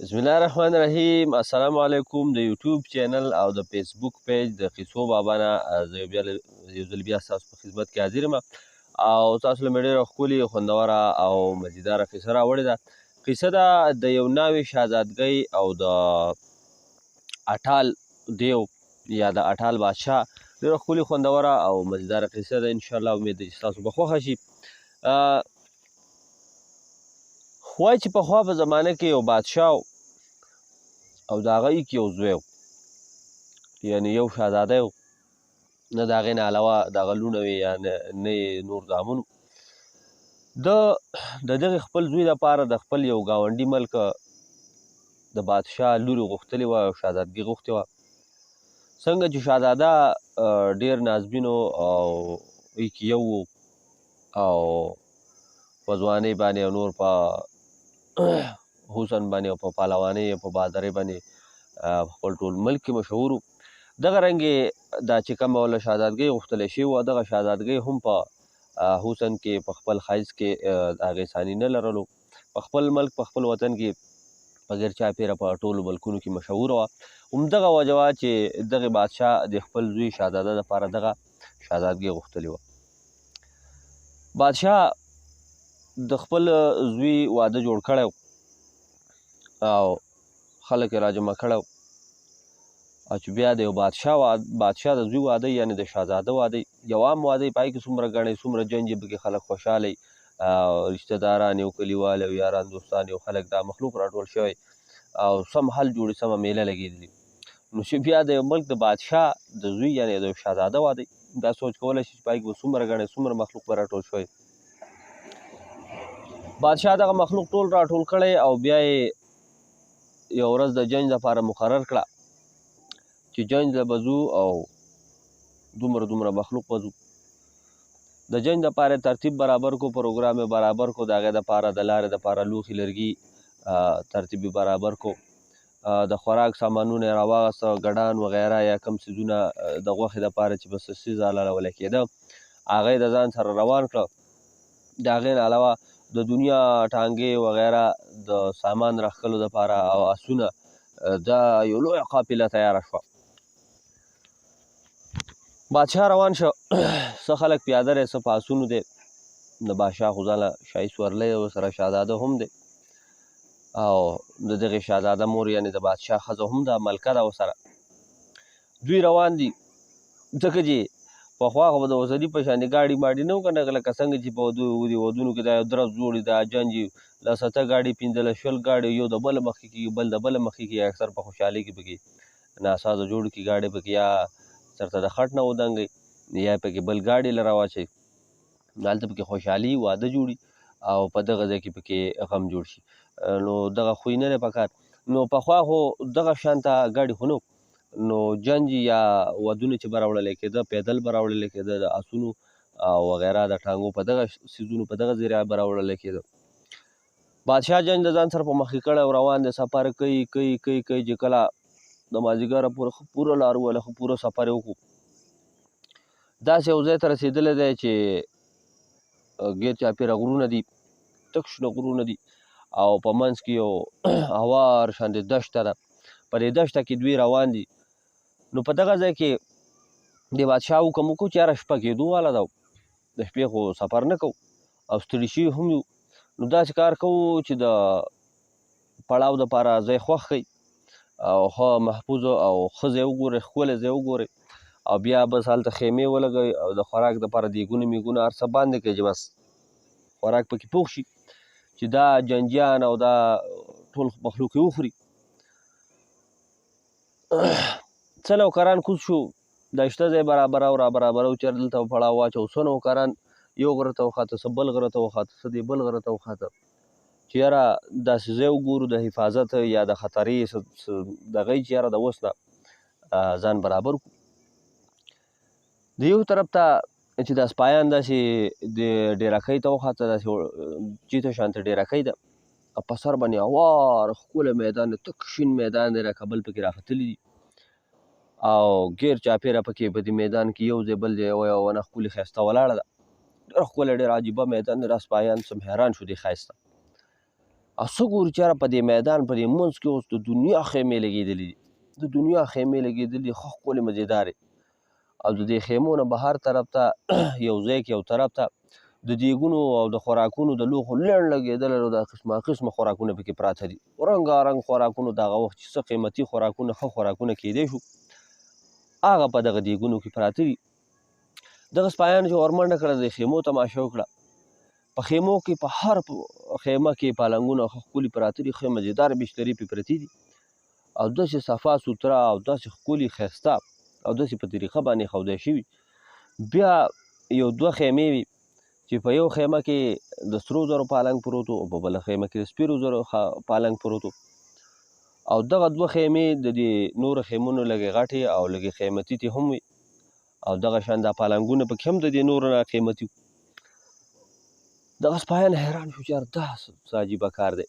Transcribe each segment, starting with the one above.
بسم الله الرحمن الرحیم. السلام علیکم. د یوټیوب چینل او د فیسبوک پیج د قصو بابا نه زه یو ځل بیا ستاسو په خدمت کې حاضر یم او تاسو له مې ډېره ښکلې خوندوره او مزیداره قصه راوړې ده. قصه ده د یو ناوې شهزادګۍ او د اټال دیو یا د اټال بادشاه. ډېره ښکلې خوندوره او مزیداره قصه ده. انشاءالله امید ده چې ستاسو به خوښه شي. وایي چې پخوا په زمانه کې یو بادشاه او د هغه یو زوی و، یعنې یو شهزاده و، نه د هغې نه علاوه د هغه لوڼه وې یا نه یې نور زامن و. د دغې خپل زوی دپاره د خپل یو ګاونډي ملک د بادشاه لورې غوښتلې وه او شهزادګي غوښتې وه. څنګه چې شهزاده ډېر نازبین و او یو و او په ځوانۍ باندې او نور په حسن باندې او په پهلوانۍ او په بهادرۍ باندې خپل ټول ملک کې مشهور و. دغه رنګې دا چې کومه له شهزادګۍ غوښتلی شوې وه، دغه شهزادګۍ هم په حسن کې په خپل ښایست کې د هغې ثاني نه لرلو. په خپل ملک په خپل وطن کې په غیر چاپېره په ټولو ملکونو کې مشهوره وه. همدغه وجه وه چې دغې بادشاه د خپل زوی شهزاده دپاره دغه شهزادګۍ غوښتلې وه. بادشاه د خپل زوی واده جوړ کړی او خلک یې راجمع کړی او چې بیا د یو بادشاه د زوی واده یعنې د شهزاده واده یو عام واده یې، پای کې څومره ګڼئ څومره جنج یې پکې خلک خوشحاله رشته داران یو کلیوال او یاران دوستان یو خلک دا مخلوق راټول شوی او سم حل جوړي سمه میله لګېدلې. نو چې بیا د یو ملک د بادشاه د زوی یعنې د شهزاده واده دا سوچ کولی شي چې پای کې به څومره ګڼئ څومره مخلوق به راټول شوی. بادشاه دغه مخلوق ټول راټول کړی او بیا یې یو ورځ د جنج لپاره مقرر کړه چې جنج له به ځو او دومره مخلوق به ځو. د جنج دپاره یې ترتیب برابر کو، پروګرام یې برابر کو، د هغې دپاره د لارې دپاره لوښي لرګي ترتیب یې برابر کو، د خوراک سامانونه یې راواغسته، ګډان وغیره یا کوم څیزونه د غوښې دپاره چې بس څیز حلالولی کېده هغه یې د ځان سره روان کړه. د هغې نه علاوه د دنیا ټانګې وغیره د سامان راښکلو دپاره او اسونه دا یو لویه قافله تیاره شوه. بادشاه روان شو، څه خلک پیاده دی څه په اسونو دی. د بادشاه خو ځاله شاهي سورلی دی ورسره شهزاده هم دی او د دغې شهزاده مور یعنې د بادشاه ښځه هم ده، ملکه ده ورسره. دوی روان دي ځکه چې پخوا خو به د اوسني په شانې ګاډي ماډي نه وو که نه، لکه څنګه چې په ودونو کې دا یو درز جوړ وي دا جنج وي، لس اته ګاډي پنځلس شل ګاډي یو د بله مخکې کېږي بل د بله مخکې کېږي. اکثر په خوشحالۍ کې پکې ناسازه جوړ کړي ګاډي پکې یا چېرته د خټ نه ودنګئ یا پکې بل ګاډي له راواچوي. هلته پکې خوشحالي واده جوړي او په دغه ځای کې پکې غم جوړ شي. نو دغه خوی نه دی پکار. نو پخوا خو دغه شانته ګاډي خو نه نو جنج یا ودونه چې به راوړلی کېده پیدل به راوړلی کېده، د اسونو او وغیره د ټانګو په دغه څیزونو په دغه ذریعه به راوړلی کېده. بادشاه جنج د ځان سره په مخکې کړی او روان دی، سفر کوي چې کله د مازدیګره پورې ښه پوره لار ووهله، ښه پوره سفر یې وکړو. داسې یو ځای ته رسېدلی دی چې ګیر چاپېره غرونه دي، تک شنه غرونه دي او په منځ کې یو هوار شاندې دښته ده. په دې دښته کې دوی روان دي. نو په دغه ځای کې د بادشاه حکم وکړو چې یاره شپه کېدو واله ده، د شپې خو سفر نه کوو او ستړي شوي هم یو، نو داسې کار کوو چې د پړاو دپاره ځای خوښ کړئ او ښه محفوظ او ښه ځای وګورئ، ښکلی ځای وګورئ او بیا بس هلته خیمې ولګوئ او د خوراک دپاره دیګونه میګونه هر څه باندې کړئ چې بس خوراک پکې پوخ شي چې دا جنجیان او دا ټول مخلوق یې وخوري. څه نوکران کوز شو، دا شته ځای برابرو را برابرو چې دلته پړاو واچوو. څه نوکران یو غره ته وخاته، څه بل غره ته وخاته، څه دې بل غره ته وخاته چې یاره داسې ځای وګورو د حفاظت یا د خطرې دغه چې یاره د اوس نه ځان برابر کړو. د یو طرف ته چې دا سپایان داسې د ډیرکۍ ته وخاته، داسې جیته شانته ډیرکۍ ده او په سر باندې هوار ښکلی میدان دی، تک شین میدان دی، لکه بل پکې راختلي دي او ګیر چاپېره پکې په دې میدان کې یو ځای بل ځای یوه ونه ښکلې ښایسته ولاړه ده، ډېر ښکلی ډېر عجیبه میدان دی. دا سپایان سم حیران شو دې ښایست ته. او څه ګوري چې یاره په دې میدان په دې منځ کې اوس د دنیا خیمې لګېدلي دي د دنیا خیمې لګېدلي دي ښه ښکلې مزېدارې او د دې خیمو نه بهر طرف ته یو ځای کې یو طرف ته د دیګونو او د خوراکونو د لوښو لړ لګېدلی او د قسمه قسمه خوراکونه پکې پراته دي رنګارنګ خوراکونو د هغه وخت چې څه قیمتي خوراکونه ښه خوراکونه کیدی شو هغه په دغه دیګونو کې پراته دي دغه سپایانو چې ورمنډه کړه د خیمو تماشه وکړه په خیمو کې په هر خیمه کې پالنګونه ښه ښکلي پراته دي ښه مزېدار بسترې پې پرتې دي او داسې صفا سوتره او داسې ښکلي ښایسته او داسې په طریقه باندې ښودی شوي بیا یو دوه خیمې وي چې په یو خیمه کې د سرو زرو پالنګ پروت و او په بله خیمه کې د سپیرو زرو پالنګ پروت و او دغه دوه خیمې د دې نورو خیمونو لږې غټې او لږې قیمتي تې هم وي او دغه شان دا پالنګونه پکې هم د دې نورو نه قیمتي وو دغه سپایان حیران شو چې یار دا څه عجیبه کار دی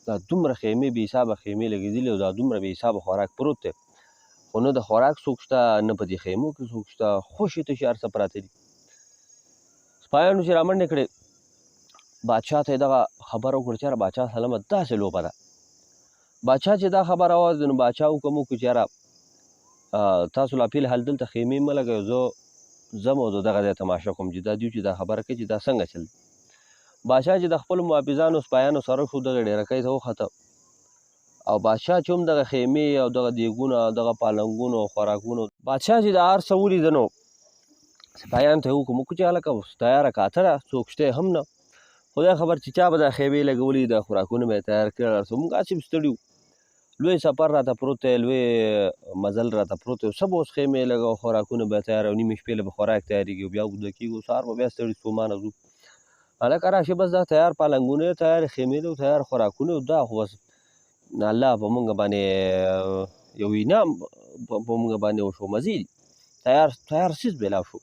دا دومره خیمې بې حسابه خیمې لګېدلي او دا دومره بې حسابه خوراک پروت دی خو نه د خوراک څوک شته نه په دې خیمو کې څوک شته خوشې تشې هر څه پراته دي سپایانو چې رامنډې کړې بادشاه ته یې دغه خبره وکړه چې یاره بادشاه سلامه داسې لوبه ده بادشاه چې دا خبره واورېده نو بادشاه حکم وکړو چې یاره تاسو لا فی الحال دلته خیمې مه لګوئ زه ځم او زه دغه ځای تماشه کوم چې دا دوی چې دا خبره کوي چې دا څنګه چل دی بادشاه چې د خپلو محافظانو سپایانو سره شو دغه ډیرکۍ ته وخته او بادشاه چې هم دغه خیمې او دغه دیګونه او دغه پالنګونو او خوراکونو بادشاه چې دا هر څه ولیده نو سپایانو ته یې حکم وکړو چې هلکه اوس تیاره کاته ده څوک شته هم نه خدای خبر چې چا به دا خیمې لګولي دا خوراکونه به یې تیار کړي هر څه موږ هسې ستړي وو لوی سفر راته پروت دی لوی مزل راته پروت دی څه به اوس خیمې لګوو خوراکونه به تیار او نیمې شپې له به خوراک تیارېږي بیا اوږده کېږو سهار به بیا ستړي ستومانه ځو هلکه راشي بس دا تیار پالنګونه یې تیار خیمې دي تیار خوراکونه دا خو بس الله په موږ باندې یو انعام په موږ باندې وشو مزید تیار څیز میلاو شو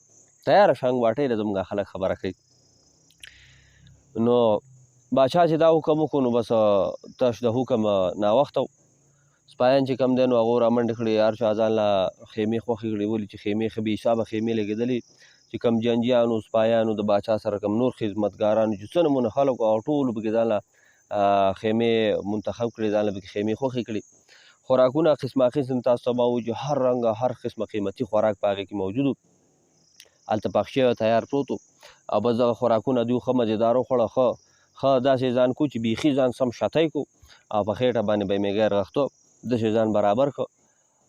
تیاره شنګ واټۍ له زموږ خلک خبره کوي نو بادشاه چې دا حکم وکړو نو بس تش د حکم ناوخته سپایان چې کم دی نو هغو رامنډې کړې هر چا ځان له خیمې خوښې کړې ولې چې خیمې ښه بې حسابه خیمې لګېدلې چې کم جنجیانو سپایانو د باچا سره کم نور خدمتګارانو چې څه نمونه خلکو او ټولو پکې ځان له خیمې منتخب کړې ځان له پکې خیمې خوښې کړې خوراکونه قسمه قسم تاسو ته به وایو چې هر رنګه هر قسمه قیمتي خوراک په هغې کې موجود و هلته پخ شوی تیار پروت و او بس دغه خوراکونه دوی ښه مزېدار وخوړه ښه داسې ځان کو چې بیخي ځان سم شتی کو او په خېټه باندې به یې میګی رغښتو داسې ځان برابر کړ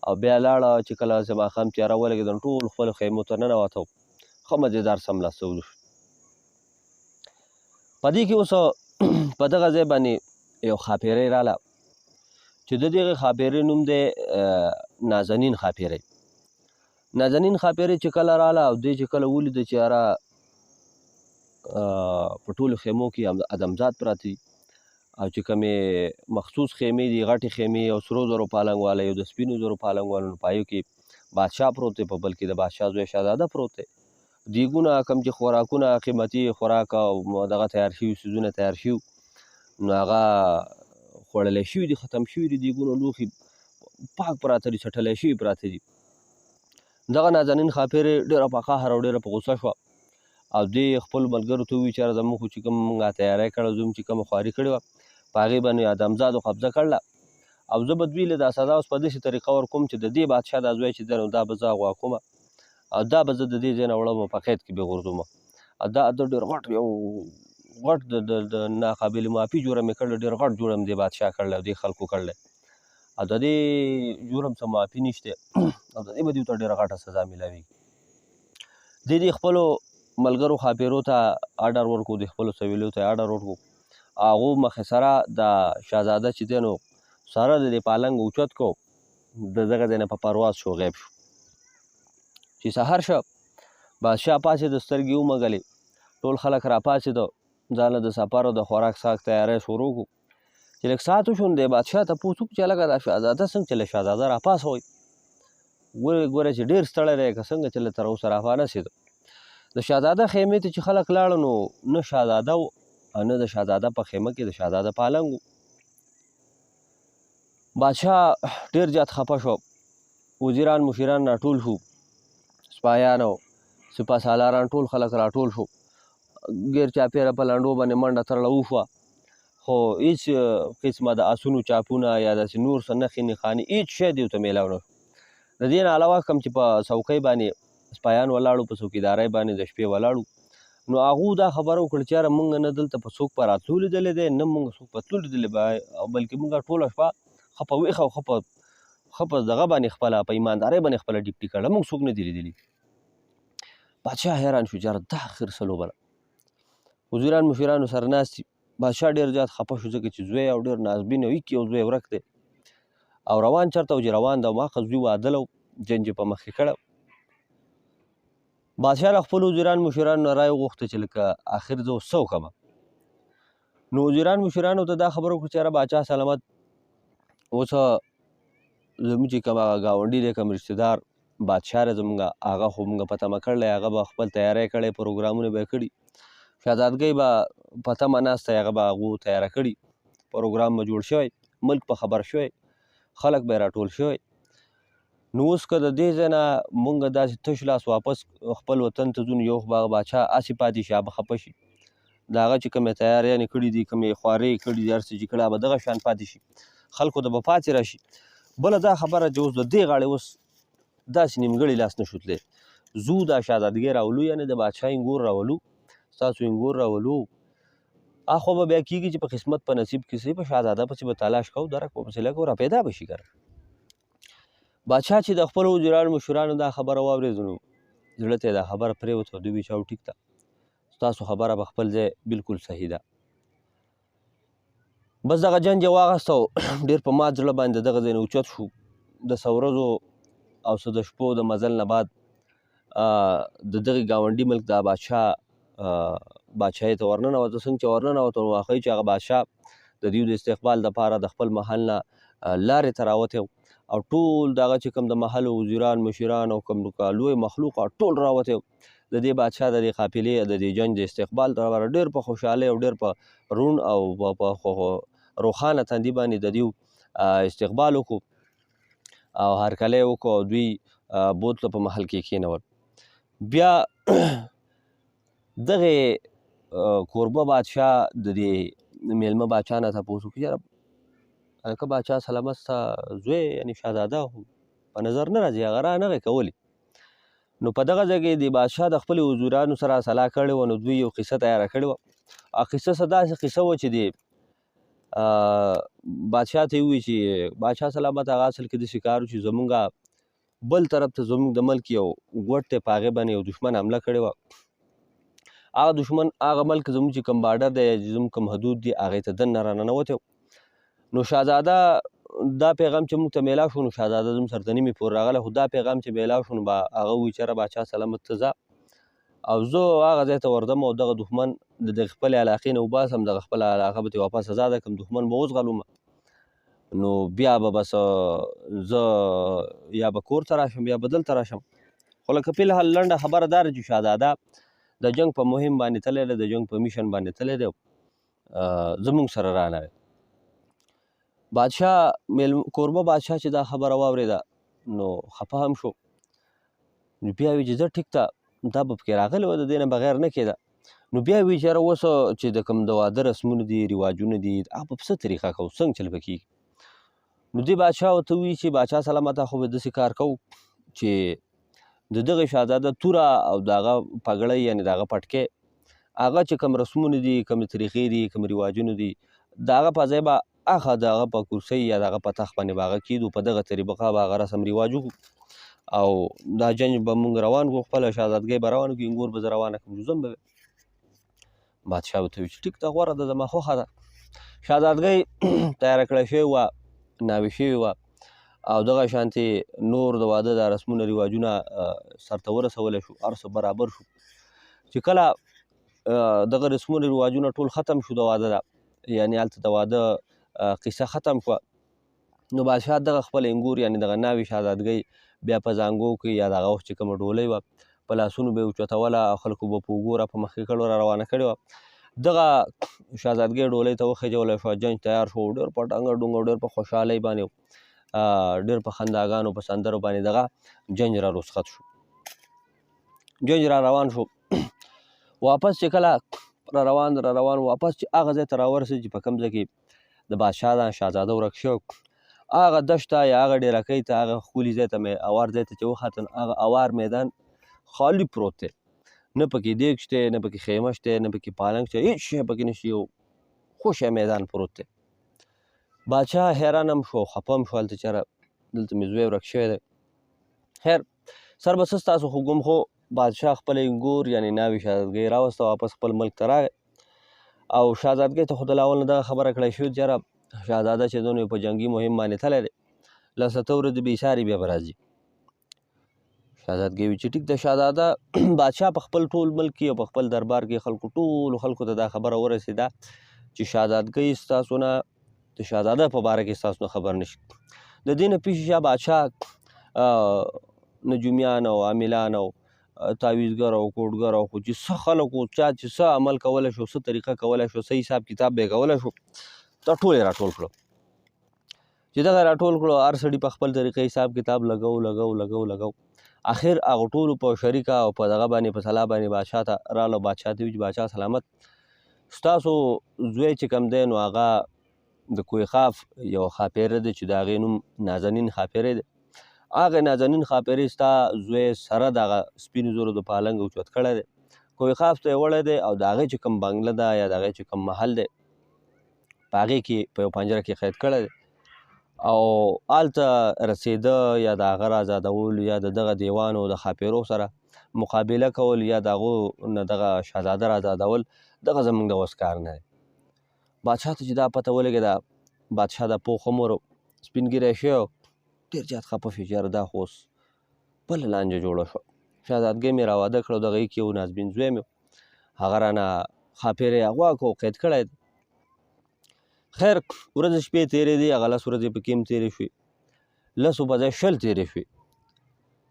او بیا لاړه چې کله چې ماښام تیاره ولګېدل ټول خپلو خیمو ته ننوته ښه مزېدار سملاستلو شو په دې کې اوس په دغه ځای باندې یو ښاپیرۍ راله چې د دغې ښاپیرۍ نوم دی نازنین ښاپیرۍ نازنین ښاپیرۍ چې کله راله او دې چې کله ولیده چې یاره په ټولو خیمو کې ادمزاد پراته دي او چې کومې مخصوص خیمې دي غټې خیمې او سرو زرو پالنګ والا یو د سپینو زرو پالنګ والا نو په هغو کې بادشاه پروت دی په بل کې د بادشاه زوی شهزاده پروت دی دیګونه کوم چې خوراکونه قیمتي خوراک او دغه تیار شوي څیزونه تیار شوي نو هغه خوړلی شوي دي ختم شوي دي دیګونه لوښي پاک پراته دي څټلی شوي پراته دي دغه نازنین ښاپیرۍ ډېره په قهر او ډېره په غوسه شوه او دې خپلو ملګرو ته وویل چې یاره زموږ خو چې کوم موږ تیاری کړی زموږ چې کومه خواري کړې وه په هغې باندې ادمزادو قبضه کړله او زه به دوی له دا سزا اوس په داسې طریقه ورکوم چې د دې بادشاه دا زوی چې دی نو دا به زه اغوا کومه او دا به زه د دې ځای نه وړم په قید کې به غورځومه او دا ډېر غټ یو غټ د ناقابل معافي جرم یې کړی ډېر غټ جرم دې بادشاه کړلی او دې خلکو کړلی او د دې جرم څه معافي نشته او د دې به دوی ته ډېره غټه سزا میلاویږي دې خپلو ملګرو ښاپیرو ته اډر ورکړو د خپلو سویلو ته اډر ورکړو هغو مخې سره د شهزاده چې دی نو سره د دې پالنګ اوچت کو د دغه ځای نه په پرواز شو غیب شو چې سهار شه بادشاه پاڅېده سترګې ومږلې ټول خلک راپاڅېده ځان له د سفر او د خوراک څښاک تیاری شروع کړو چې لږ ساعت وشو نو د بادشاه تپوس وکړو چې هلکه دا شهزاده څنګه چې له شهزاده راپاڅوئ ګوره چې ډېر ستړی دی که څنګه چې له تر اوسه رانسېده د شهزاده خیمې ته چې خلک لاړه نو نه شهزاده و او نه د شهزاده په خیمه کې د شهزاده پالنګ و بادشاه ډېر زیات خفه شو وزیران مشیران راټول شو سپایان او سپه سالاران ټول خلک راټول شو ګیر چاپېره په لنډو باندې منډه ترړه وشوه خو هېڅ قسمه د اسونو چاپونه یا داسې نور څه نښې نښانې هېڅ شی دې ورته میلاو نه شو. د دې نه علاوه کوم چې په څوکۍ باندې سپایان ولاړو، په څوکیدارۍ باندې د شپې ولاړو، نو هغو دا خبره وکړه چې یاره موږ نه دلته په څوک په راتلو لیدلی دی، نه موږ څوک په تلو لیدلی بلکې موږ ټوله شپه ښه په ویښه او ښه په دغه باندې خپله په ایماندارۍ باندې خپله ډیوټي کړله، موږ څوک نه دي لیدلي. بادشاه حیران شو چې یاره دا اخر څه لوبه ده. وزیران مشیرانو سره ناست دي. بادشاه ډېر زیات خفه شو ځکه چې زوی او ډېر نازبین او هیڅ یو زوی ورک دی او روان چېرته و چې روان ده هماغه زوی واده له جنج یې په مخ کې کړی. بادشاه له خپلو وزیران مشیرانو نه رایې وغوښته چې لکه آخر زه اوس څه وکړمه. نو وزیران مشیرانو ته دا خبره وکړه چې یاره باچا سلامت اوس زموږ چې کوم هغه ګاونډي دی کوم رشته دار بادشاه دی زموږ هغه خو موږ په تمه کړلی، هغه به خپل تیاری کړی، پروګرامونه به یې کړي، شهزادګۍ به په تمه ناسته هغه به هغو تیاره کړي، پروګرام به جوړ شوی، ملک به خبر شوی، خلک به یې راټول شوی. نو اوس که د دې ځای نه مونږ داسې تش لاس واپس خپل وطن ته ځو نو یو خو به هغه باچا هسې پاتې شي، هغه به خفه شي، د هغه چې کومې تیاریانې کړي دي، کومې خوارۍ کړي دي، هر څه چې کړي هغه به دغه شان پاتې شي، خلکو ته به پاتې راشي. بله دا خبره چې اوس د دې غاړې اوس داسې نیمګړی لاس نه شو تللی، زو دا شهزادګۍ راولو، یعنې د بادشاه انګور راولو، ستاسو انګور راولو، اخوا به بیا کېږي چې په قسمت په نصیب کې صحیح په شهزاده پسې به تلاش کوو، درک به پسې لږ را پیدا به شي که نه. بادشاه چې د خپلو وزیرانو مشرانو دا خبره واورېده نو زړه ته یې دا خبره پرېوته، دوی ویل چې او ټیک ده، ستاسو خبره په خپل ځای بلکل صحیح ده. بس دغه جنج یې واخیسته او ډېر په مات زړه باندې د دغه ځای نه اوچت شو. د څه ورځو او څه د شپو د مزل نه بعد د دغې ګاونډي ملک دا بادشاه بادشاهۍ ته ورننوته. څنګه چې ورننوته نو واښیي چې هغه بادشاه د دوی د استقبال دپاره د خپل محل نه لارې ته راوتی او ټول دغه چې کوم د محل وزیران مشیران او کوم لوی مخلوق ټول راوتی د دې بادشاه د دې قافلې د دې جنج د استقبال لپاره ډېر په خوشحالۍ او ډېر په روڼ او په روښانه تندي باندې د دوی استقبال وکړو او هرکلی یې وکړو او دوی بوتلو په محل کې کېنول. بیا دغې کوربه بادشاه د دې میلمه باچا نه تپوس وکړو یاره هلکه باچا سلامت ستا زوی یعنې شهزاده خو په نظر نه راځي، هغه را نغې کولی. نو په دغه ځای کې د بادشاه د خپلو وزیرانو سره سلا کړې وه، نو دوی یو قصه تیاره کړې وه. قصه څه داسې قصه وه چې د بادشاه ته یې ووایي چې بادشاه سلامت هغه اصل کې داسې کار و چې زمونږ بل طرف ته زمونږ د ملک یو ګوټ دی، په هغې باندې یو دښمن حمله کړې وه. هغه دښمن هغه ملک زموږ چې کوم بارډر دی، زموږ کوم حدود دي، هغې ته دننه راننوتی. نو شهزاده دا پیغام چې موږ ته میلاو شو، نو شهزاده زموږ سره تر نیمې پورې راغلی، خو دا پیغام چې میلاو شو نو هغه ووایي چې یاره باچا سلامت ته ځه او زه هغه ځای ته ورځم او دغه دښمن د دغې خپلې علاقې نه وباسم، دغه خپله علاقه به ترې واپس ازاده کړم، دښمن به وځغلوم، نو بیا به بس زه یا به کور ته راشم یا به دلته راشم. خو لکه فی الحال لنډه خبره دا ده چې شهزاده د جنګ په مهم باندې تللی دی، د جنګ په میشن باندې تللی دی، زموږ سره رانغی. بادشاه کوربه بادشاه چې دا خبره واورېده نو خفه هم شو، نو بیا وی چې زه ټیک ده دا به پکې راغلی وه، د دې نه بغیر نه کېده. نو بیا وی چې یاره اوس چې د کوم د واده رسمونه دي، رواجونه دي، هغه په څه طریقه کوو، څنګه چل به کېږي. نو دې بادشاه ورته ووایي چې باچا سلامته خو به داسې کار کوو چې د دغې شهزاده توره او د هغه پګړۍ یعنې د هغه پټکۍ هغه چې کوم رسمونه دي، کومې طریقې دي، کوم رواجونه دي، د هغه په ځای به هغه د هغه په کرسۍ یا د هغه په تخت باندې به هغه کېږدو، په دغه طریقه به هغه رسم رواج وکړو او دا جنج به موږ روان کړو، خپله شهزادګۍ به روانه کړو، انګور به زه روانه کړم، ځم به. بادشاه ورته ووایي چې ټیک ده، غوره ده، زما خوښه ده. شهزادګۍ تیاره کړی شوې وه، ناوې شوې وه او دغه شانتې نور د واده دا رسمونه رواجونه سرته ورسولی شو، هر څه برابر شو. چې کله دغه رسمونه رواجونه ټول ختم شو د واده ده، یعنې هلته د واده قصه ختم شوه، نو بادشاه دغه خپل انګور یعنې دغه ناوې شهزادګۍ بیا په زانګو کې یا د هغه وخت چې کومه ډولۍ وه په لاسونو به یې اوچتوله، خلکو به په اوږو را په مخکې کړو، را روانه کړې وه. دغه شهزادګۍ ډولۍ ته وخېژولی شوه، جنج تیار شو، ډېر په ډنګه ډونګه ډېر په خوشحالۍ باندې ډېر په خنداګانو په سندرو باندې دغه جنج را رخصت شو، جنج را روان شو. واپس چې کله را روان واپس چې هغه ځای ته راورسېد چې په کوم ځای کې د بادشاه دا شهزاده ورک شوی هغه دشت ته یا هغه ډیرکۍ ته هغه ښکلي ځای ته مې اوار ځای ته چې وختم هغه اوار میدان خالي پروت دی نه پکې دیګ شته نه پکې خیمه شته نه پکې پالنګ شته هېڅ شی پکې نشته یو خوشی میدان پروت دی بادشاه حیران هم شو خفه هم شو هلته چېرې دلته مې زوی ورک شوی دی خیر سر به څه ستاسو خو ګم خو بادشاه خپله انګور یعنې ناوې شهزادګۍ راوسته واپس خپل ملک ته راغی او شهزادګۍ ته خو د اول نه دغه خبره کړی شوې چې یاره شهزاده چې دی نو په جنګي مهم باندې تللی دی لس اته ورځې بې ساري بیا به راځي شهزادګۍ وي چې ټیک د شهزاده بادشاه په خپل ټول ملک کې او په خپل دربار کې ټولو خلکو ته دا خبره ورسېده چې شهزادګۍ ستاسو نه د شهزاده په باره کې ستاسو نه خبر نشي د دې نه پیښې شا بادشاه نجومیان او عاملان او تعویزګر او کوډګر او خو چې څه خلکو چا چې څه عمل کولی شو څه طریقه کولی شو څه حساب کتاب به یې کولی شو دا ټول یې راټول کړو چې دغه راټول کړو هر سړي په خپل طریقه حساب کتاب لګو اخر هغه ټولو په شریکه او په دغه باندې په سلا باندې بادشاه ته راغلو بادشاه ته وي چې بادشاه سلامت ستاسو زوی چې کوم دی نو هغه د کوهخاف یو ښاپیره دی چې د هغې نوم نازنین ښاپیری دی هغه نازنین ښاپیرۍ ستا زوی سره دغه سپینو زرو د پالنګ اوچت کړی دی کوهخاف ته یې وړی دی او د هغې چې کوم بنګله ده یا د هغې چې کوم محل دی په هغې کې په یو پنجره کې قید کړی دی او هلته رسېده یا د هغه رازادول یا د دغه دیوانو د ښاپیرو سره مقابله کول یا د هغو نه دغه شهزاده رازادول دغه زموږ د وس کار نه دی بادشاه ته چې دا پته ولګېده بادشاه دا پوخ عمر سپین ږیری شوی ډېر زیات خفه شو چې یاره دا خو اوس بله لانجه جوړه شوه شهزادګۍ مې راواده کړه دغه کې یو نازبین زوی مې هغه رانه ښاپیری اغوا کړو قید کړی دی خیر ورځې شپې تېرې دي هغه 10 ورځې پکې هم تېرې شوې 10 په ځای 20 تېرې شوې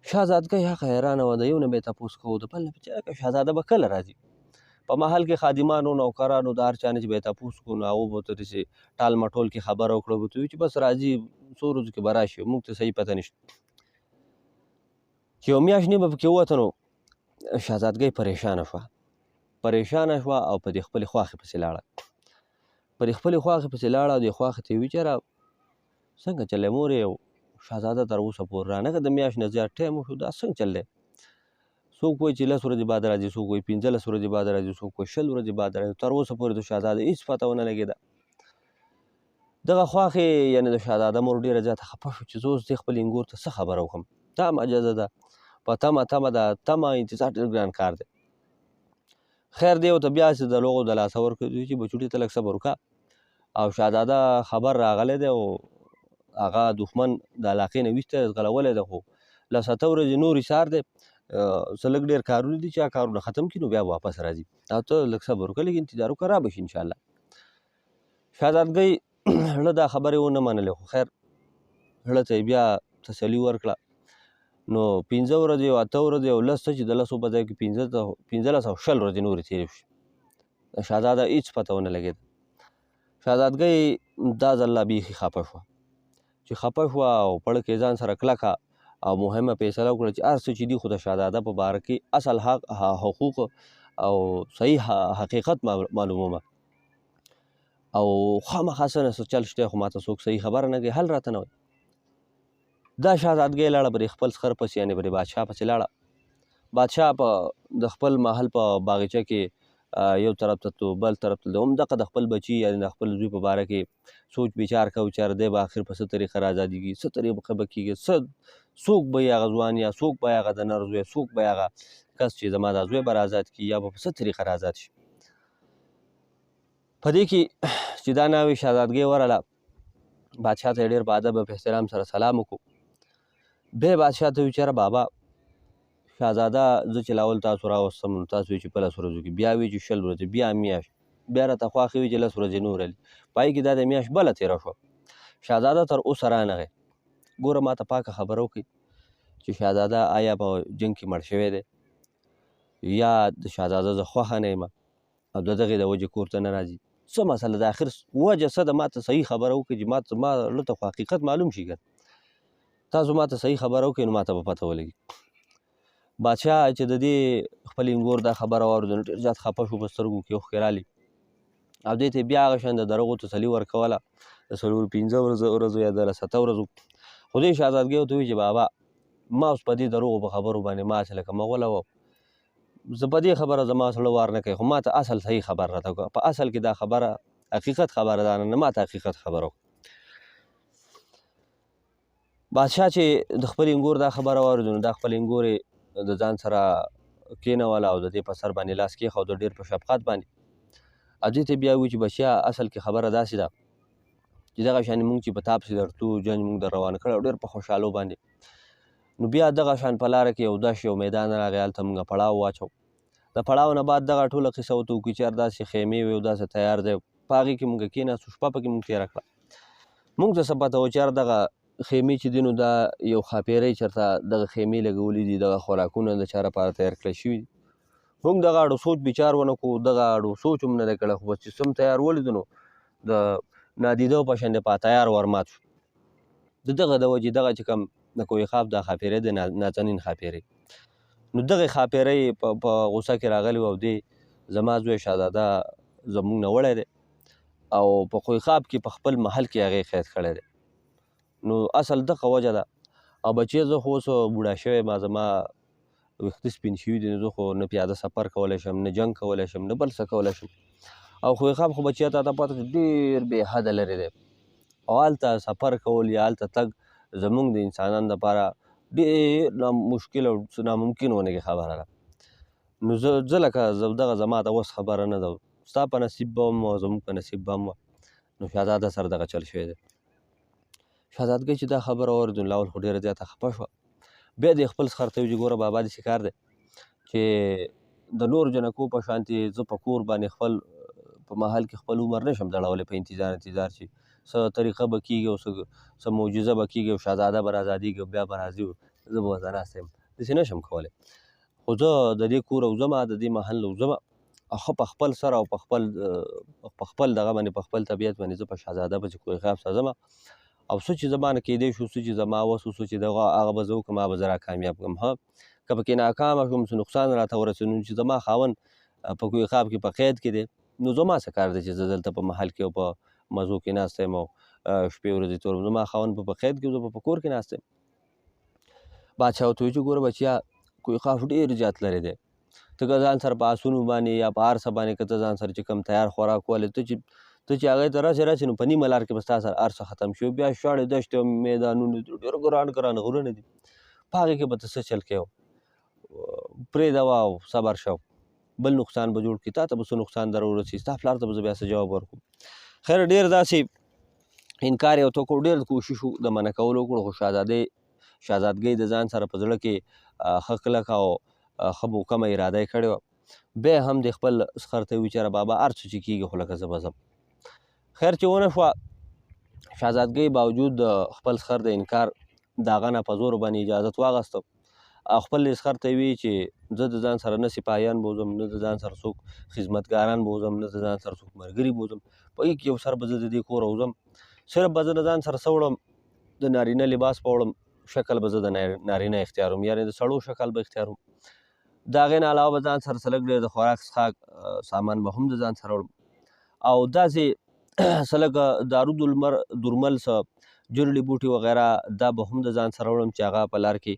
شهزادګۍ هغه حیرانه وه د یو نه به یې تپوس کوو د بل نه چې شهزاده به کله راځي په محل کې خادمانو نوکرانو د هر چا نه چې به یې تپوس کړو نو هغو به ورته داسې ټال مټول کې خبره وکړه به ورته وي چې بس راځي څو ورځو کې به راشي موږ ته صحیح پته نشته چې یو میاشت نیمه پکې ووته نو شهزادګۍ پریشانه شوه او په دې خپلې خواښې پسې لاړه په دې خپلې خواښې پسې لاړه او دې خواښې ته یې وي چې یاره څنګه چل دی مورې یو شهزاده تر اوسه پورې رانغی د میاشت نه زیات ټایم وشو دا څنګه چل دی څوک وایي چې 10 ورځې بعد راځي څوک وایي 15 ورځې بعد راځي څوک وایي 20 ورځې بعد راځي تر اوسه پورې د شهزاده هېڅ پته ونه لګېده دغه خواښې یعنې د شهزاده مور ډېره زیاته خفه شو چې زه اوس دې خپل انګور ته څه خبره وکړم دا معجزه ده په تمه ده تمه انتظار ډېر ګران کار دی خیر دی ورته بیا چې د لوغو د لاسه ورکړي چې بچوټي ته لږ صبر وکړه او شهزاده خبر راغلی دی او هغه دښمن د علاقې نه ویسته ځغلولی دی خو 10 ورځې نور ایثار دی څه لږ ډېر کارونه دي چې هغه کارونه ختم کړي نو بیا به واپس راځي او ته لږ صبر وکړه لږ انتظار وکړه را به شي انشاءالله شهزادګۍ زړه دا خبرې ونه منلې خو خیر زړه ته یې بیا تسلي ورکړه نو 15 ورځې او 8 ورځې او 10 چې د 10 په ځای کې 15 او 20 ورځې نورې تېرې شوې د شهزاده هېڅ پته ونه لګېده شهزادګۍ دا ځل لا بیخي خفه شوه چې خفه شوه او پړه کې ځان سره کلکه او مهمه فیصله وکړه چې هر څه چې دي خو د شهزاده په باره کې اصل حق حقوق او صحیح حقیقت معلومومه او خامخا څه نه څه چل شته خو ماته څوک صحیح خبره نه کوي حل راته نه وایي دا شهزادګۍ لاړه به د خپل سخر پسې یعنې به د بادشاه پسې لاړه بادشاه په د خپل محل په باغچه کې یو طرف ته تو بل طرف ته همدغه د خپل بچي یعنې د خپل زوی په باره کې سوچ بچار کوي چې دی به آخر په څه طریقه راازادېږي څه طریقه به کېږي څوک به یې هغه ځوان یا څوک به یې هغه د نر زوی څوک به یې هغه کس چې زما دا زوی به راازاد کړي یا به په څه طریقه راازاد شي په دې کې چې دا ناوې شهزادګۍ ورغله بادشاه ته یې ډېر په ادب او په احترام سره سلام وکړو بیا یې بادشاه ته وویل چې یاره بابا شهزاده زه چې لاول تاسو راوستم نو تاسو وایي چې په 10 ورځو کې بیا وایي چې 20 ورځې بیا میاشت بیا راته خواښې وي چې 10 ورځې نور علي پای کې دا د میاشت بله تېره شوه شهزاده تر اوسه رانغی ګوره ما ته پاکه خبره وکړئ چې شهزاده آیا په جنګ کې مړ شوی دی یا د شهزاده زه خوښه نه یم او د دغې د وجې کور ته نه راځي څه مسله د آخر وجه څه ده ما ته صحیح خبره وکړئ چې ما زړه ته خو حقیقت معلوم شي که تاسو ما ته صحیح خبره وکړئ نو ما ته به پته ولګي بادشاه چې د دې خپل انګور دا خبره واورېده نو ډېر زیات خفه شو، په سترګو کې اوښکې رالي او دې ته یې بیا هغه شان د دروغو تسلي ورکوله د 4-5 ورځو یا د 7 ورځو. خو دې شهزادګۍ ورته وویل چې بابا ما اوس په دې دروغو په خبرو باندې ما چې لکه مغوله وم، زه په دې خبره زما زړه وار نه کوي، خو ما ته اصل صحیح خبر راته وکړه. په اصل کې دا خبره حقیقت خبره ده نه، ما ته حقیقت خبره وکړه. بادشاه چې د خپل انګور دا خبره واورېده نو دا خپل انګور یې د ځان سره کېنوله او د دې په سر باندې لاس کېښوده ډېر په شفقت باندې. او دې ته بیا ووایي چې بچیا اصل کې خبره داسې ده چې دغه شانې مونږ چې په تا پسې درتلو جنګ مونږ در روان کړی او ډېر په خوشحالو باندې، نو بیا دغه شان په لاره کې یو دشت یو میدان راغی، هلته مونږ پړاو واچو. د پړاو نه بعد دغه ټوله قصه ورته وکړي چې هر داسې خیمې وې او داسې تیار دی، په هغې کې مونږ کېناستو، شپه پکې مونږ تېره کړه. مونږ ته څه پته وه چې هر دغه خیمې چې دي نو دا یو ښاپېرۍ چېرته دغه خیمې لګولي دي، دغه خوراکونه د چا لپاره تیار کړی شوي دي. مونږ دغه اړو سوچ بچار ونه کړو، دغه اړو سوچ هم نه دی کړی، خو بس چې سم تیار ولیدو نو د نادیده په شان د پاتیار ورمات شو. د دغه د وجې دغه چې کوم د کوه خواب دا ښاپېرۍ د نازنین ښاپېرۍ، نو دغې ښاپېرۍ په غوسه کې راغلی و او دې زما زوی شهزاده زموږ نه وړی دی او په کوه خواب کې په خپل محل کې هغې قید کړی دی. نو اصل دغه وجه ده. او بچې زه خو اوس بوډا شوی ما، زما ویښته سپین شوي دي، نو زه خو نه پیاده سفر کولی شم، نه جنګ کولی شم، نه بل څه کولی شم. او کوه خواب خو بچیا تا ته پته چې ډېر بې حده لرې دی او هلته سفر کول یا هلته تګ زموږ د انسانانو دپاره ډېر مشکل او ناممکن ونې خبره ده. نو زه لکه دغه زما د وس خبره نه ده، ستا په نصیب به هم او زموږ په نصیب به هم وه. نو شهزاده سره دغه چل شوی دی. شهزادګۍ چې دا خبره واورېده نو لاول خو ډېره زیاته خفه شوه. بیا دې خپل سخر ته وویل چې ګوره بابا داسې کار دی چې د نورو جنکو په شانتې زه په کور باندې خپل په محل کې خپل عمر نشم ځړولی په انتظار چې څه طریقه به کېږي او څه معجزه به کېږي او شهزاده به رازادېږي او بیا به راځي او زه به ورته ناسته یم، داسې نشم کولی. خو زه د دې کور وځمه، د دې محل نه وځمه او ښه په خپل سر او په خپل دغه باندې په خپل طبیعت باندې زه په شهزاده پسې کوه خواب ته ځمه او څه چې زما نه کېدی شو، څه چې زما وس و، څه چې هغه به زه وکړم، هغه به زه را کامیاب کړم. ها که پکې ناکامه شوم، څه نقصان راته ورسېد، نو چې زما خاوند په کوه خواب کې په قید کې دی، نو زما څه کار دی چې زه دلته په محل کې او په مزو کې ناسته یم او شپې ورځې تورم، زما خاوند به په قید کې، زه به په کور کې ناسته یم. بادشاه ورته وایي چې ګوره بچیا کوه خواب ډېر زیات لرې دی، ته که ځان سره په آسونو باندې یا په هر څه باندې که ته ځان سره چې کوم تیار خوراک ولې ته چې هغې ته راسې نو په نیمه لار کې به ستا سره هر څه ختم شي، بیا شاړې دښتې او میدانونه دي، ډېر ګران غرونه دي، په هغې کې به ته څه چل کوې، پرېږده او صبر شه، بل نقصان به جوړ کړي، تا ته به څه نقصان در ورسي، ستا پلار ته به زه بیا څه جواب ورکړم. خیر ډېر داسې انکار یې ورته وکړو، ډېر کوشش د منع کولو وکړو، خو شهزادګۍ د ځان سره په زړه کې ښه کلکه او ښه محکمه اراده یې کړې وه. بیا هم د خپل سخر ته وویل چې یاره بابا هر څه چې کېږي خو لکه زه به ځم. خیر چې ونه شوه، شهزادګۍ باوجود د خپل سخر د انکار د هغه نه په زور باندې اجازت واخیسته او خپل سخر ته یې ویلي چې زه د ځان سره نه سپاهیان به وځم، نه د ځان سره څوک خدمتګاران به وځم، نه د ځان سره څوک ملګري به وځم، په هغې کې یو سر به زه د دې کوره وځم، صرف به زه د ځان سره څه وړم، د نارینه لباس به وړم، شکل به زه د نارینه اختیاروم، یعنې د سړو شکل به اختیاروم. د هغې نه علاوه به ځان سره څه لږ ډېر د خوراک څښاک سامان به هم د ځان سره وړم او داسې څه لږه دارو درمل څه جرړې بوټي وغیره دا به هم د ځان سره وړم چې هغه په لار کې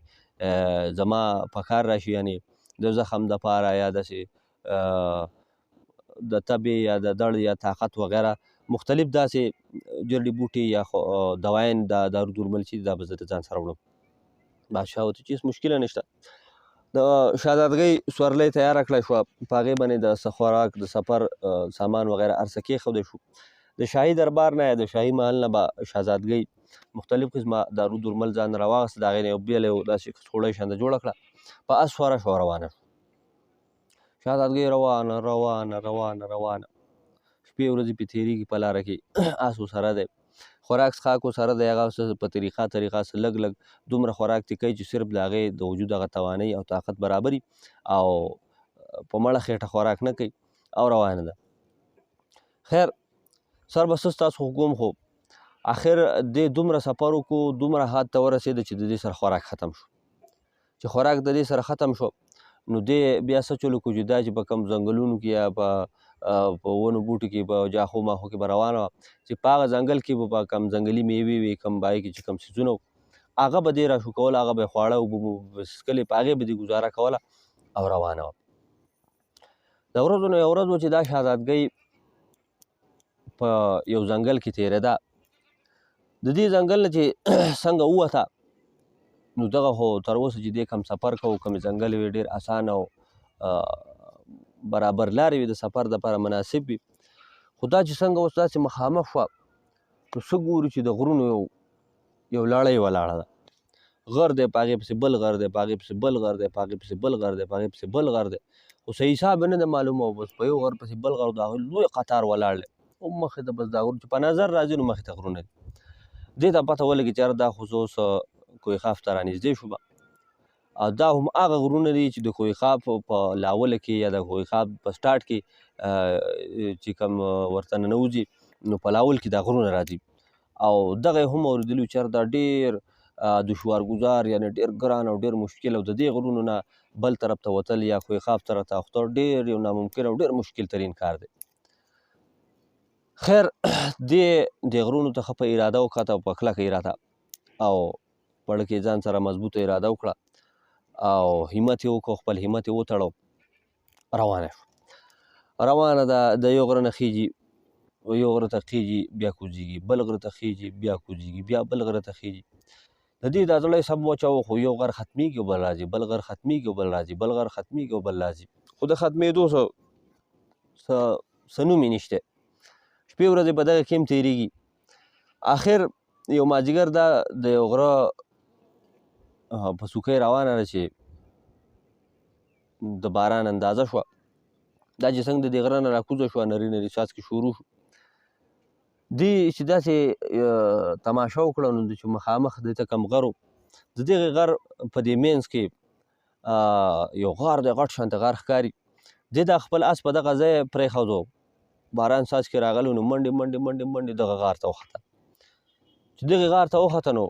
زما په کار راشي، یعنې د زخم دپاره یا داسې د تبې یا د دړ یا طاقت وغیره مختلف داسې جرړې بوټي یا دواین دارو درمل چې دا به زه د ځان سره وړم. بادشاه ورته چې هېڅ مشکله نشته. د شهزادګۍ سورلۍ تیاره کړی شوه، په هغې باندې د خوراک د سفر سامان وغیره هر څه کېښودی شو. د شاهي دربار نه یا د شاهي محل نه به شهزادګۍ مختلف قسمه دارو درمل ځان راواخیسته، د هغې نه یو بېله یو داسې کڅوړۍ شانته جوړه کړه، په اس سواره شوه روانه شوه. شهزادګۍ روانه شپې ورځې پرې تېرېږي په لاره کې، اس ورسره دی، خوراک څښاک ورسره دی، هغه په طریقه څه لږ دومره خوراک ترې کوي چې صرف د هغې د وجود هغه توانۍ او طاقت برابري او په مړه خېټه خوراک نه کوي او روانه ده. خیر سر به څه ستاسو خو کوم، خو آخر دې دومره سفر وکړو، دومره حد ته ورسېده چې د دې سره خوراک ختم شو. چې خوراک د دې سره ختم شو نو دې بیا څه چلو کړو چې دا چې په کوم ځنګلونو کې یا په ونو بوټو کې په جاخو ماخو کې به روانه وه چې په هغه ځنګل کې به په کوم ځنګلي میوې وي کوم په هغې کې چې کوم څیزونه وو هغه به دې راشو کوله هغه به یې خواړه اوبه به څښلې په هغې به دې ګزاره کوله او روانه وه د ورځو نه یوه ورځ وه چې دا شهزادګۍ په یو ځنګل کې تېرېده د دې ځنګل نه چې څنګه ووته نو دغه خو تر اوسه چې دې کم سفر کوو کومې ځنګل وي ډېر اسانه او برابر لارې وي د سفر دپاره مناسب وي خو دا چې څنګه اوس داسې مخامخ شوه نو څه ګورو چې د غرونو یو لړۍ ولاړه ده غر دی په هغې پسې بل غر دی په هغې پسې بل غر دی په هغې پسې بل غر دی په هغې پسې بل غر دی خو صحیح حساب یې نه دی معلومه او بس په یو غر پسې بل غر د هغوی لوی قطار ولاړ دی او مخې ته بس دا غرونه چې په نظر راځي نو مخې ته غرونه دي دې ته پته ولګي چې یاره دا خو زه اوس کوه خاف ته رانږدې شوم او دا هم هغه غرونه دي چې د کوه خاف په لاوله کې یا د کوه خاف په سټارټ کې چې کوم ورته ننوځي نو په لاول کې دا غرونه راځي او دغه یې هم اورېدلي چې دا ډېر دشوارګزار یعنې ډېر ګران او ډېر مشکل او د دې غرونو نه بل طرف ته وتل یا کوه خاف طرف ته اوختل ډېر یو ناممکن او ډېر مشکل ترین کار دی خیر دې غرونو ته ښه په اراده وکته او په کلکه اراده او پړه کې ځان سره مضبوطه اراده وکړه او همت یې وکړو خپل همت یې وتړو روانه شو روانه ده د یو غره نه خیږي یو غره ته خیږي بیا کوزیږي بل غره ته خیږي بیا کوزیږي بیا بل غره ته خیږي د دې دا زړه یې سم وچاوه خو یو غر ختمیږي او بل راځي بل غر ختمیږي او بل راځي بل غر ختمیږي او بل راځي خو د ختمېدو څه نوم یې نشته شپې ورځې په دغه کې هم تېرېږي آخر یو مازدیګر دا د یو غره په څوکۍ روانه ده چې د باران اندازه شوه دا چې څنګه د دې غره نه راکوزه شوه نري نري څاڅکي شروع شو دې چې داسې تماشه وکړه نو چې مخامخ دې ته کوم غر و د دغې غر په دې منځ کې یو غار دی غټ شانته غار ښکاري دې دا خپل اس په دغه ځای پرېښودو باران څاڅکي راغلي نو منډې منډې منډې منډې دغه غار ته وخته چې دغې غار ته وخته نو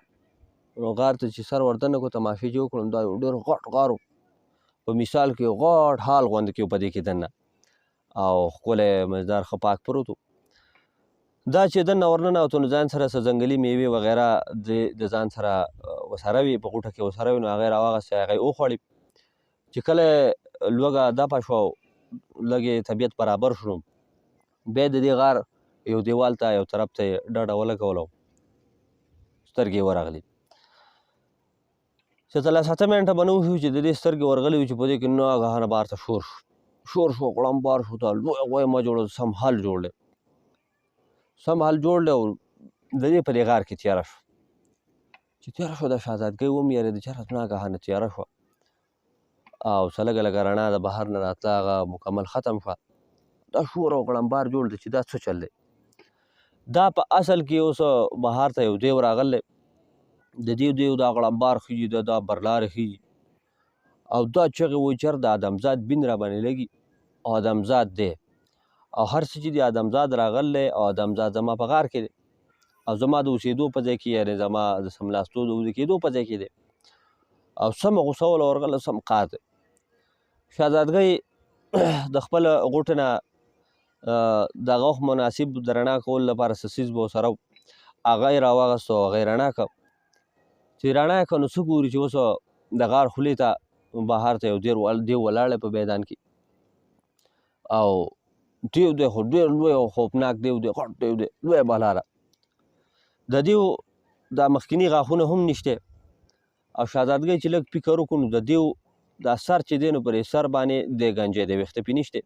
غار ته چې سر وردنه کړو تماشې چې وکړو دا یو ډېر غټ غار و په مثال کې یو غټ حال غوندې کې په دې کې دننه او ښکلی مزدار ښه پاک پروت و دا چې دننه ورننوتو نو ځان سره څه ځنګلي میوې وغیره د ځان سره وسره وي په غوټه کې وسره وي نو هغه یې راواغستې هغه یې وخوړې چې کله لوږه دپه شوه لږ یې طبیعت برابر شو بیا د دې غار یو دیوال ته یو طرف ته یې ډډه ولګوله سترګې یې ورغلې چې څه لس اته منټه به نه وشو چې د دې سترګې ورغلې وي چې په دې کې ناګهانه بهر ته شور شو غړمبار شو دا لویه غویمه جوړه سم حل جوړ دی او د دې په دې غار کې تیاره شو چې تیاره شوه د شهزادګۍ ومېرېده چې یاره ناګهانه تیاره شوه او څه لږه لږه رڼا د بهر نه راتله هغه مکمل ختم شوه دا شور او غړمبار جوړ دی چې دا څه چل دی دا په اصل کې اوس بهر ته یو دیو راغلی د دې دیو دا غړمبار خیږي دا برلارې خیږي او دا چغې وایي چې د ادمزاد بین را باندې لګي او ادمزاد دی او هر څه چې د ادمزاد راغلی او ادمزاد زما په غار کې دی او زما د اوسېدو په ځای کې یعنې زما د سملاستو د وده کېدو په ځای کې دی او سمه غوسه وله ورغله سم قار دی شهزادګۍ د خپله غوټې نه دغه وخت مناسب د رڼا کولو لپاره څه څیز به ورسره و هغه یې راواغست او هغه یې رڼا کړ چې رڼا یې کړ نو څه ګوري چې اوس د غار خولې ته بهر ته یو دیو ولاړ دی په میدان کې او دیو دی خو ډېر لوی او خوفناک دیو دی غټ دیو دی لویه بلاره د دیو دا مخکیني غاښونه هم نشته او شهزادګۍ چې لږ فکر وکړو نو د دیو دا سر چې دی نو پر یې سر باندې دی ګنجی دی ویښته پې نشته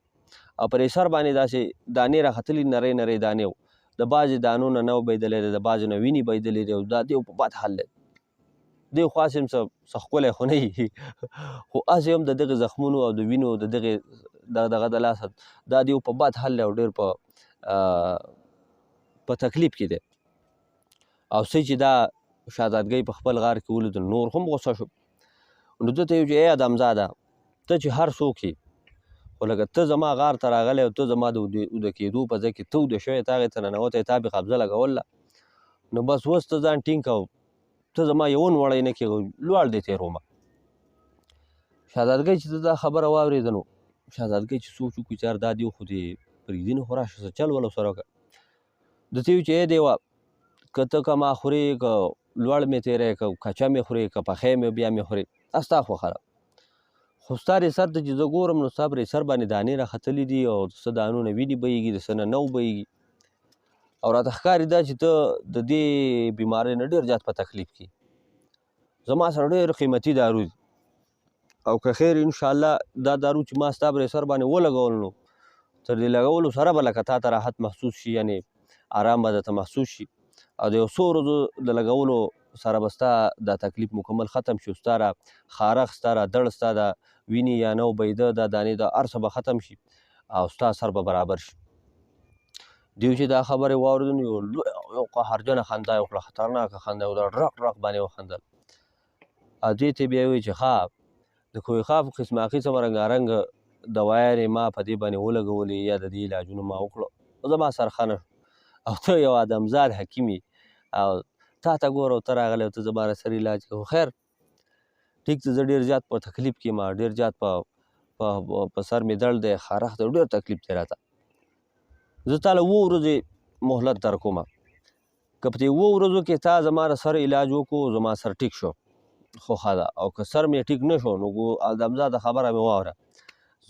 او پر یې سر باندې داسې دانې راختلي نرۍ نرۍ دانې و د بعضې دانو نه نو بهېدلی دی د بعضې نه وینې بهېدلې دی او دا دیو په بد حال دی دیو خو هسې هم څه ښکلی خو نه وي خو هسې هم د دغې زخمونو او د وینو د دغې دغه د لاسه دا دیو په بد حال دی او ډېر په تکلیف کې دی او څه چې دا شهزادګۍ په خپل غار کې ولیدل نور هم غوسه شو نو ده ته یې ویل چې ای ادمزاده ته چې هر څوک یې خو لکه ته زما غار ته راغلی او ته زما د اوده کېدو په ځای کې ته اوده شوی ته هغې ته ننوتی تا بې قبضه لګوله نو بس اوس ته ځان ټینګ کوه ته زما یو نوړی نه کېږي لوړ دې تېرومه شهزادګۍ چې دا خبره واورېده نو شهزادګۍ چې سوچ وکړي چې یار دا دې خو دې پرېږدي نه خو راشه څه چل ول ورسره وکړه درته وي چې ای دیوه که ته کما خورې که لوړ مې تېری که کچه مې خورې که پخی مې بیا مې خورې دا ستا خوښه ده خو ستا ریسر ته چې زه ګورم نو ستا په ریسر باندې دانې راختلي دي او د څه دانو نه وینې بهیږي د څه نه نو بهیږي او راته ښکاري دا چې ته د دې بیمارۍ نه ډېر زیات په تکلیف کې زما سره ډېر قیمتي دارو دي او که خیر انشاءالله دا دارو چې ما ستا په ریسر باندې ولګول نو تر دې لګولو سره به لکه تا ته راحت محسوس شي یعنې آرام به درته محسوس شي او د یو څو ورځو د لګولو سره به ستا دا تکلیف مکمل ختم شي ستا را خارښ ستا را دړ ستا د وینې یا نو بیده دا دانې دا هر څه به ختم شي او ستا سر به برابر شي دیو چې دا خبرې واورېدو نو یو قهرجنه خندا یې وکړه خطرناکه خندا یې دا ډرق ډرق باندې وخندل او دې ته بیا وایي چې ښه د کوهخاف قسمه قسمه رنګارنګه دوایانې ما په دې باندې ولګولې یا د دې علاجونه ما وکړو زما سر ښه نه او ته یو ادمزاد حکیم او تا ته ګوره او ته راغلی او ته زما سر علاج کوې خو خیر ټیک ته زه ډېر زیات په تکلیف کې یم ډېر زیات په سر مې درد دی خارښ دی ډېر تکلیف دی راته زه تا له 7 ورځې مهلت در کومه که په دې 7 ورځو کې تا زما د سر علاج وکړو زما سر ټیک شو خو ښه ده او که سر مې ټیک نه شو نو ادمزاده خبره مې واوره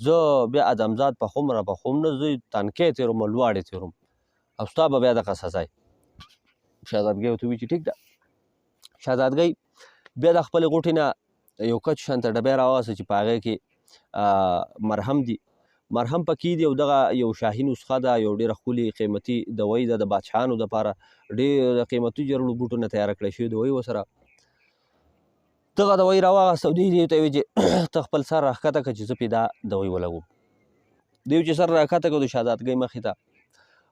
زه بیا ادمزاد پخوم را پخوم نه زه تنکۍ تېروم لواړې تېروم او ستا به بیا دغه سزا شهزادګۍ ورته وایي چې ټیک ده شهزادګۍ بیا د خپلې غوټې نه یو کچ شانته ډبی راواسته چې په هغې کې مرهم دي مرهم پکې دي او دغه یو شاهي نسخه ده یو ډېره ښکلې قیمتي دوایي ده د بادشاهانو دپاره ډېره قیمتي جړلو بوټو نه تیاره کړی شوې دوایي ورسره دغه دوایي راواغسته او دې ته وایي چې ته خپل سر راښکته کړه چې زه پرې دا دوایي ولګوم دوی چې سر راښکته کړه د شهزادګۍ مخې ته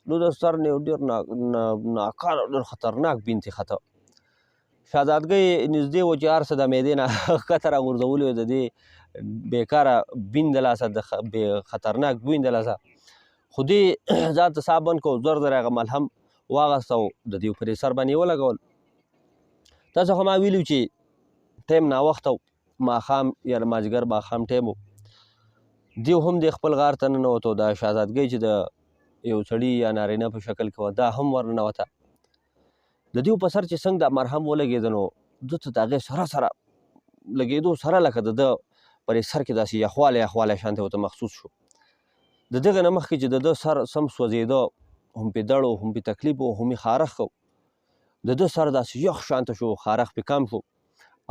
نو د سر نه یو ډېر ناکاره ډېر خطرناک بین تېښته شهزادګۍ نږدې وه چې هر څه د معدې نه ښکته راغورځولي وو د دې بېکاره بین د لاسه د خطرناک بوین د لاسه خو دې ځان ته ساه بند کړو زر زر هغه ملهم واغسته او د دې پر سر باندې یې ولګول تاسو خو ما ویلي چې ټایم ناوخته و ماښام یا مازدیګر ماښام ټایم و دیو هم د خپل غار ته ننوتو دا شهزادګۍ چې د یو سړي یا نارینه په شکل کې وه دا هم ورننوته د دیو په سر چې څنګه دا مرهم ولګېده نو ده ته د هغې سره سره لګېدو سره لکه د ده پر سر کې داسې یخوالی یخوالی شانته ورته محسوس شو د دغه نه مخکې چې د ده سر سم سوځېده هم پې دړ و هم پې تکلیف و هم یې خارښ و د ده سر داسې یخ شانته شو خارښ پې کم شو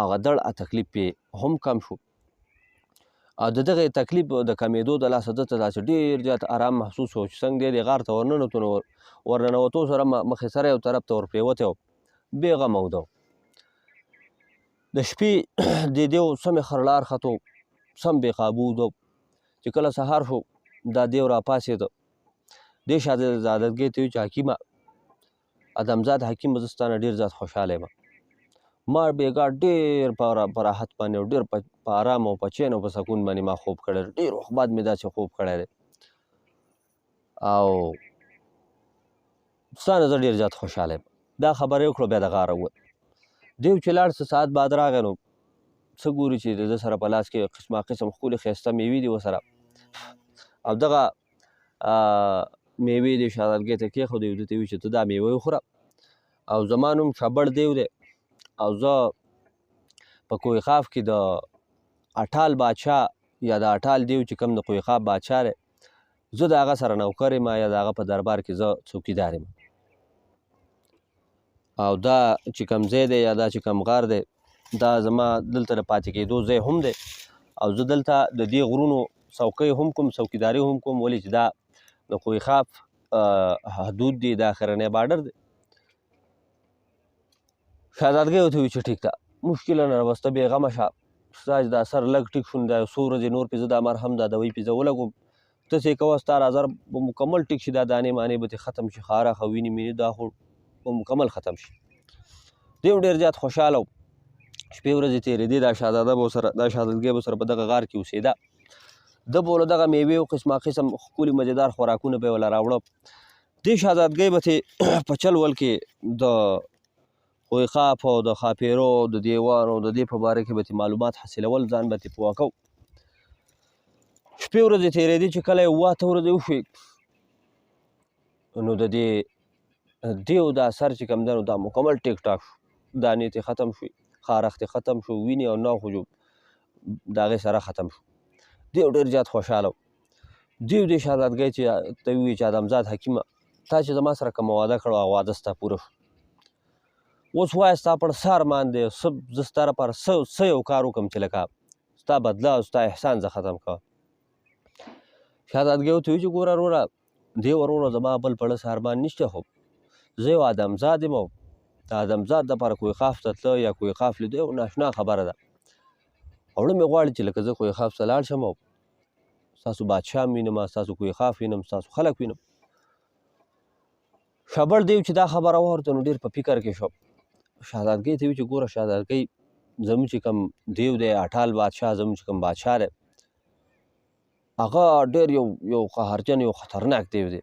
هغه دړ تکلیف پې هم کم شو او د دغه تکلیف د کمېدو د لاسه ده ته داسې ډېر زیات آرام محسوس و چې څنګه دی غار ته ورننوتو نو ورننوتو سره مخې سره یو طرف ته ورپرېوتی و بېغمه و ده د شپې د دیو سمې خرلار ختو سم بې قابو ده چې کله سهار شو دا دیو راپاڅېده دې شهزادګۍ ته وایي چې حکیمه ادمزاد حکیمه زه ستا نه ډېر زیات خوشحاله یم ما بېګا ډېر په راحت باندې او ډېر په آرام او په چین او په سکون باندې ما خوب کړی دی ډېر وخت بعد مې داسې خوب کړی دی او ستا نه زه ډېر زیات خوشحاله یم دا خبره یې وکړه بیا د غاره ووت دیو چې لاړ څه ساعت بعد راغی نو څه ګوري چې د ده سره په لاس کې قسمه قسم ښکلې ښایسته میوې دي ورسره او دغه میوې دې شهزادګۍ ته کېښودې ده ته وایي چې ته دا میوې وخوره او زما نوم شبړ دیو دی او زه په کوهخاف کې د اټال بادشاه یا د اټال دیو چې کوم د کوهخاف بادشاه دی زه د هغه سره نوکر یم یا د هغه په دربار کې زه څوکیدار یم او دا چې کوم ځای دی یا دا چې کوم غار دی دا زما دلته د پاتې کېدو ځای هم دی او زه دلته د دې غرونو څوکۍ هم کوم څوکیداري هم کوم ولې چې دا د کوهخاف حدود دی دا آخرنی بارډر دی شهزادګۍ ورته وایي چې ټیک ده مشکله نه ده بس ته بېغمه شه ستا چې دا سر لږ ټیک شو نو دا یو څو ورځې نور پې زه دا مرهم دا دوایي پې زه ولګوم ته څه یې کوه ستا رازر به مکمل ټیک شي دا دانې مانې به ترې ختم شي خارښ او وینې مینې دا خو به مکمل ختم شي دی هم ډېر زیات خوشحاله و شپې ورځې تېرېدې دا شهزاده به ورسره دا شهزادګۍ به ورسره په دغه غار کې اوسېده ده به له دغه میوې او قسمه قسم ښکلي مزېدار خوراکونه به یې وله راوړه دې شهزادګۍ به ترې په چل ول کې د کوهخاف او د ښاپېرو د دیوانو د دې په باره کې به ترې معلومات حاصلول ځان به ترې پوه کو شپې ورځې تېرېدې چې کله یې 7 ورځې وشوې نو د دې دیو دا سر چې کوم دی نو دا مکمل ټیک ټاک شو دانې ترې ختم شوې خارښت یې ختم شو وینې او ناخو جو د هغې سره ختم شو دیو ډېر زیات خوشحاله و دیو دې شهزادګۍ چې ته ووایي چې ادمزاد حکیمه تا چې زما سره کومه واده کړو هغه واده ستا پوره شو اوس وایه ستا پر څه ارمان دی زه ستا لپاره څه یو کار وکړم چې لکه ستا بدله او ستا احسان زه ختم کړم شهزادګۍ ورته وایي چې ګوره وروره دې وروره زما بل پړه څه ارمان نشته خو زه یو ادمزاد یم او د ادمزاد دپاره کوهقاف ته تله یا کوهقاف لیدو یو ناشنا خبره ده او زړه مې غواړي چې لکه زه کوهقاف ته لاړ شم او ستاسو بادشاه م وینم ستاسو کوهقاف وینم ستاسو خلک وینم شابړ دیو چې دا خبره واورېده نو ډېر په فکر کې شو شهزادګۍ ته وایي چې ګوره شهزادګۍ زموږ چې کوم دیو دی اټال بادشاه زموږ چې کوم بادشاه دی هغه ډېر یو قهرجن یو خطرناک دیو دی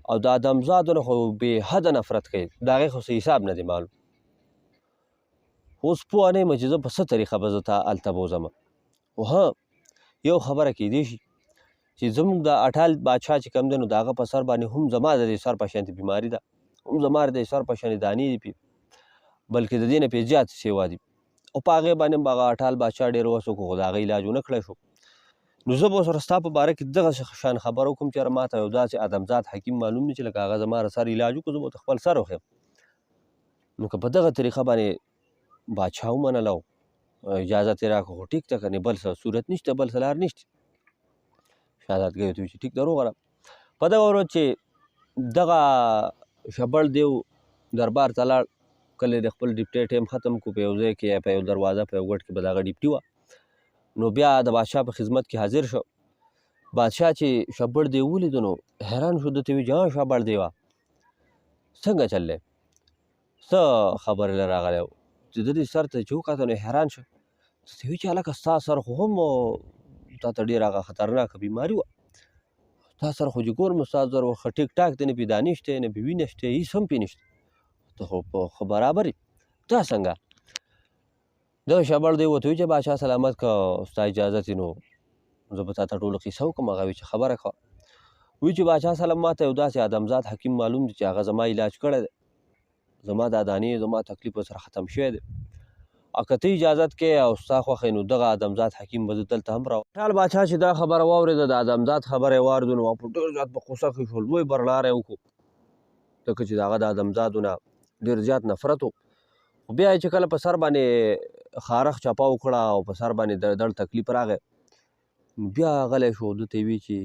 او د ادمزادو نه خو بې حده نفرت کوي د هغې خو څه حساب نه دی معلوم اوس پوه نه یم چې زه په څه طریقه به زه ته هلته بوځم خو ها یو خبره کیدی شي چې زموږ د اټال بادشاه چې کوم دی نو د هغه په سر باندې هم زما د دې سر په شانتې بیماري ده هم زما د دې سر په شانې دانې دي پې بلکې د دې نه پې زیات سیوا دي او په هغې باندې هم هغه اټال بادشاه ډېر وس وکړو خو د هغه علاج ونه کړی شو نو زه به ورسره ستا په باره کې دغسې شان خبره وکړم چې یاره ما ته یو داسې ادمزاد حکیم معلوم دی چې لکه هغه زما سر علاج وکړو زه به ورته خپل سر وښیم نو که په دغه طریقه باندې بادشاه ومنله او اجازت یې راکړه خو ټیک ده که نه بل څه صورت نشته بل څه لار نشته شهزادګۍ ورته وایي چې ټیک ده روغه په دغه ورځ چې دغه شبړ دیو دربار ته لاړ کله د خپل ډیپټۍ ټایم ختم کړو په یو ځای کې یا په یو دروازه په یو ګټ کې به د هغه ډیپټي وه نو بیا د بادشاه په خدمت کې حاضر شو بادشاه چې شبړ دیو ولیدو نو حیران شو ده ته وایي چې ها شبړ دیوه څنګه چل دی څه خبرې له راغلی و چې د دې سر ته چې وکاته نو حیران شو ته وایي چې هلکه ستا سر خو هم تا ته ډېره هغه خطرناکه بیماري وه تا سر خو چې ګورم ستا زر ښه ټیک ټاک دی نه پې دانې شته نه پې وینه شته هېڅ هم پې نشته ته خو ښه برابر یې دا څنګه دغه شبړ دی ورته وایي چې بادشاه سلامت که ستا اجازت وي نو زه به تا ته ټوله قیصه وکړم هغه وایي چې خبره کوه وایي چې بادشاه صاحب ما ته یو داسې ادمزاد حکیم معلوم دی چې هغه زما علاج کړی دی زما دا دانې زما تکلیف ورسره ختم شوی دی او که ته اجازت کې او ستا خوښه نو دغه ادمزاد حکیم به زه دلته هم راوړم ټال بادشاه چې دا خبره واورېده د ادمزاد خبره یې واورېده نو په ډېر زیات په غوسه کې شو لوی برلاره یې وکړو ځکه چې د هغه د ادمزادو نه ډېر زیات نفرت و خو بیا یې چې کله په سر باندې خارښ چپه وکړه او په سر باندې دړ تکلیف راغی بیا غلی شو ده ته یې وایي چې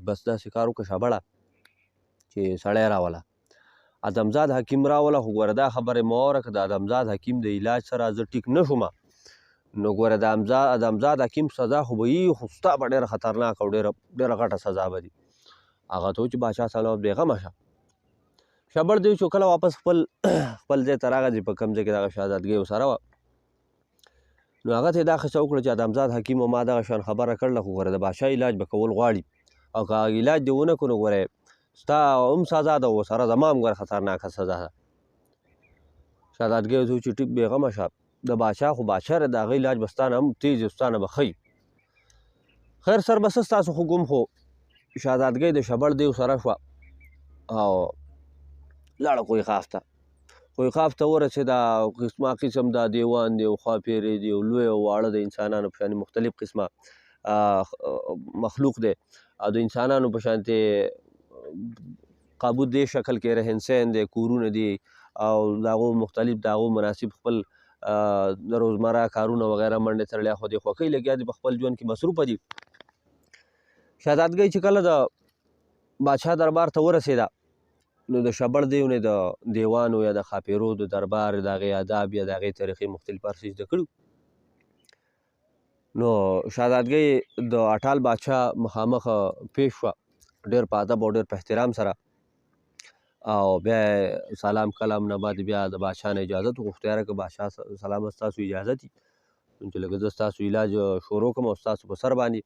بس داسې کار وکړه شابړه چې سړی راوله ادمزاد حکیم راوله خو ګوره دا خبرې مه واوره که د ادمزاد حکیم د علاج سره زه ټیک نه شوم نو ګوره د ادمزاد حکیم سزا خو به وي خو ستا به ډېره خطرناک او ډېره غټه سزا به دي هغه ته وایي چې بادشاه صاحب بېغمه شه شبړ دی چې کله واپس خپل ځای ته راغی چې په کوم ځای کې دغه شهزادګۍ ورسره وه نو هغه ته یې دا قصه وکړه چې ادمزاد حکیم ما دغه شان خبره کړله خو ګوره د بادشاه علاج به کول غواړي او که علاج دې ونه کړو نو ګوره ستا هم سزا ده او سره زما هم ګوره خطرناکه سزا ده شهزادګۍ ورته وایي چې ټیک بېغمه شه د بادشاه خو بادشاه دی د هغه علاج به ستا نه هم تیز وي ستا نه به ښه خیر سر به څه ستاسو خو ګم خو شهزادګۍ د شبړ دیو سره شوه او لاړه کوهقاف ته کوهقاف ته ورسېده قسمه قسم دا دیوان دی او ښاپېرې دي او لوی او واړه د انسانانو په شانې مختلف قسمه مخلوق دی او د انسانانو په شانتې قابو دې شکل کې رهن سهن دی کورونه دي او د هغو مختلف د هغو مناسب خپل د روزمره کارونه وغیره منډې تړلې خو دې خوښۍ لګیا دي په خپل ژوند کې مصروفه دي شهزادګۍ چې کله د بادشاه دربار ته ورسېده نو د شبړ دیو نه د دیوانو یا د ښاپېرو د دربار د هغې آداب یا د هغې طریقې مختلف هر څه زده کړي نو شهزادګۍ د اټال بادشاه مخامخ پیش شوه ډېر په ادب او ډېر په احترام سره او بیا سلام کلام نه بعد بیا د بادشاه نه اجازت وغوښته یاره که بادشاه سلامت ستاسو اجازت وي چې لکه زه ستاسو علاج شروع کړم او ستاسو په سر باندې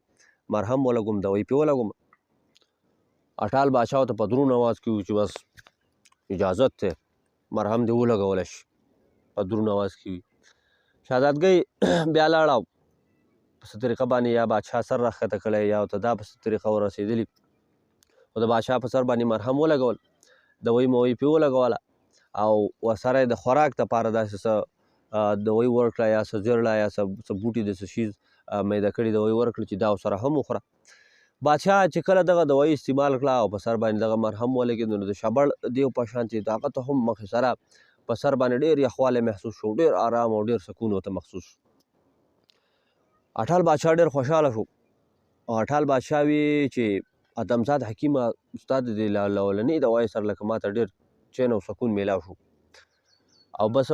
مرهم ولګوم دوایي پې ولګوم اټال بادشاه ورته په دروند اواز کې وویل چې بس اجازت دی مرهم دې ولګولی شي په دروند اواز کې وي شهزادګۍ بیا لاړه په څه طریقه باندې یا بادشاه سر راښکته کړی یا ورته دا په څه طریقه ورسېدلي خو د بادشاه په سر باندې مرهم ولګول دوی موی پې ولګوله او ورسره یې د خوراک دپاره داسې څه دوی ورکړه یا څه زیړله یا څه بوټي د څه شیز میده کړي دوی ورکړه چې دا ورسره هم وخوره بادشاه چې کله دغه دوایي استعمال کړه او په سر باندې دغه مرهم ولګېد نو د شبړ دیو په شان چې د هغه ته هم مخې سره په سر باندې ډېر یخوالی محسوس شو ډېر آرام او ډېر سکون ورته محسوس شو اټال بادشاه ډېر خوشحاله شو او اټال بادشاه وی چې ادمزاد حکیمه ستا د دې اولنۍ دوایي سره لکه ما ته ډېر چین او سکون میلاو شو او بس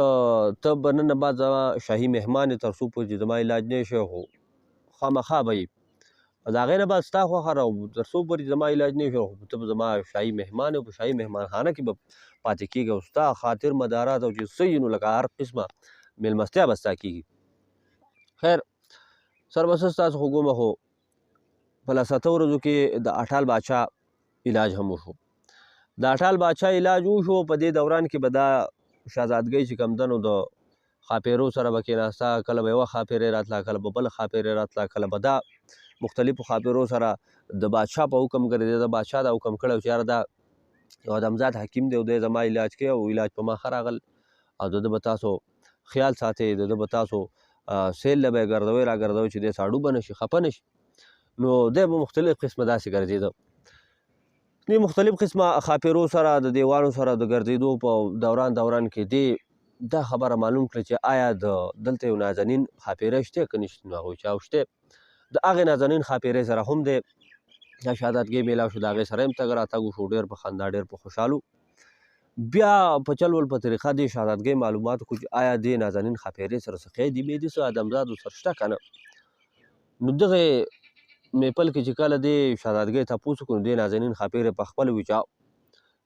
ته به نن بعد زما شاهي مهمان یې تر څو پورې چې زما علاج نه شي خو خامخا به یې د هغې نه بعد ستا خوښه را تر څو پورې زما علاج نه شي خو ته به زما شاهي مهمان یې په شاهي مهمانخانه کې به پاتې کېږي او ستا خاطر مدارات او چې څه وي نو لکه هر قسمه میلمستیا به ستا کېږي خیر سر به څه ستاسو خو ګومه خو په لساته ورځو کې د اټال باچا علاج هم وشو د اټال باچا علاج وشو په دې دوران کې به دا شهزادګۍ چې کمدنو د ښاپیرو سره به کېناسته کله به یوه ښاپیرۍ راتله کله به بله ښاپیرۍ راتله کله به دا مختلفو ښاپیرو سره د بادشاه په حکم ګرځېده بادشاه دا حکم کړی و چې یاره دا یو ادمزاد حکیم دی او دی زما علاج کوي او علاج په ما ښه راغل او د ده به تاسو خیال ساتئ د ده به تاسو سیل له به یې ګرځوئ را ګرځوئ چې دی ساړو به نه شي خفه نه شي نو دی به مختلف قسمه داسې ګرځېده دې مختلف قسمه ښاپیرو سره د دیوانو سره د ګرځېدو په دوران کې دې دا خبره معلوم کړه چې آیا دلته یو نازنین ښاپیری شته که نشته نو هغوی چې او شته د هغې نازنین ښاپیرۍ سره هم دی دا شهزادګۍ میلاو شو د هغې سره هم تګ راتګ وشو ډېر په خندا ډېر په خوشحالو بیا په چل ول په طریقه دې شهزادګۍ معلومات وکړو چې آیا دې نازنین ښاپیرۍ سره څه قیدي میدي څه ادمزاد ورسره شته که نه نو دغې میپل کې چې کله دې شهزادګۍ تپوس وکړو نو دې نازنین ښاپیرۍ په خپله وي چې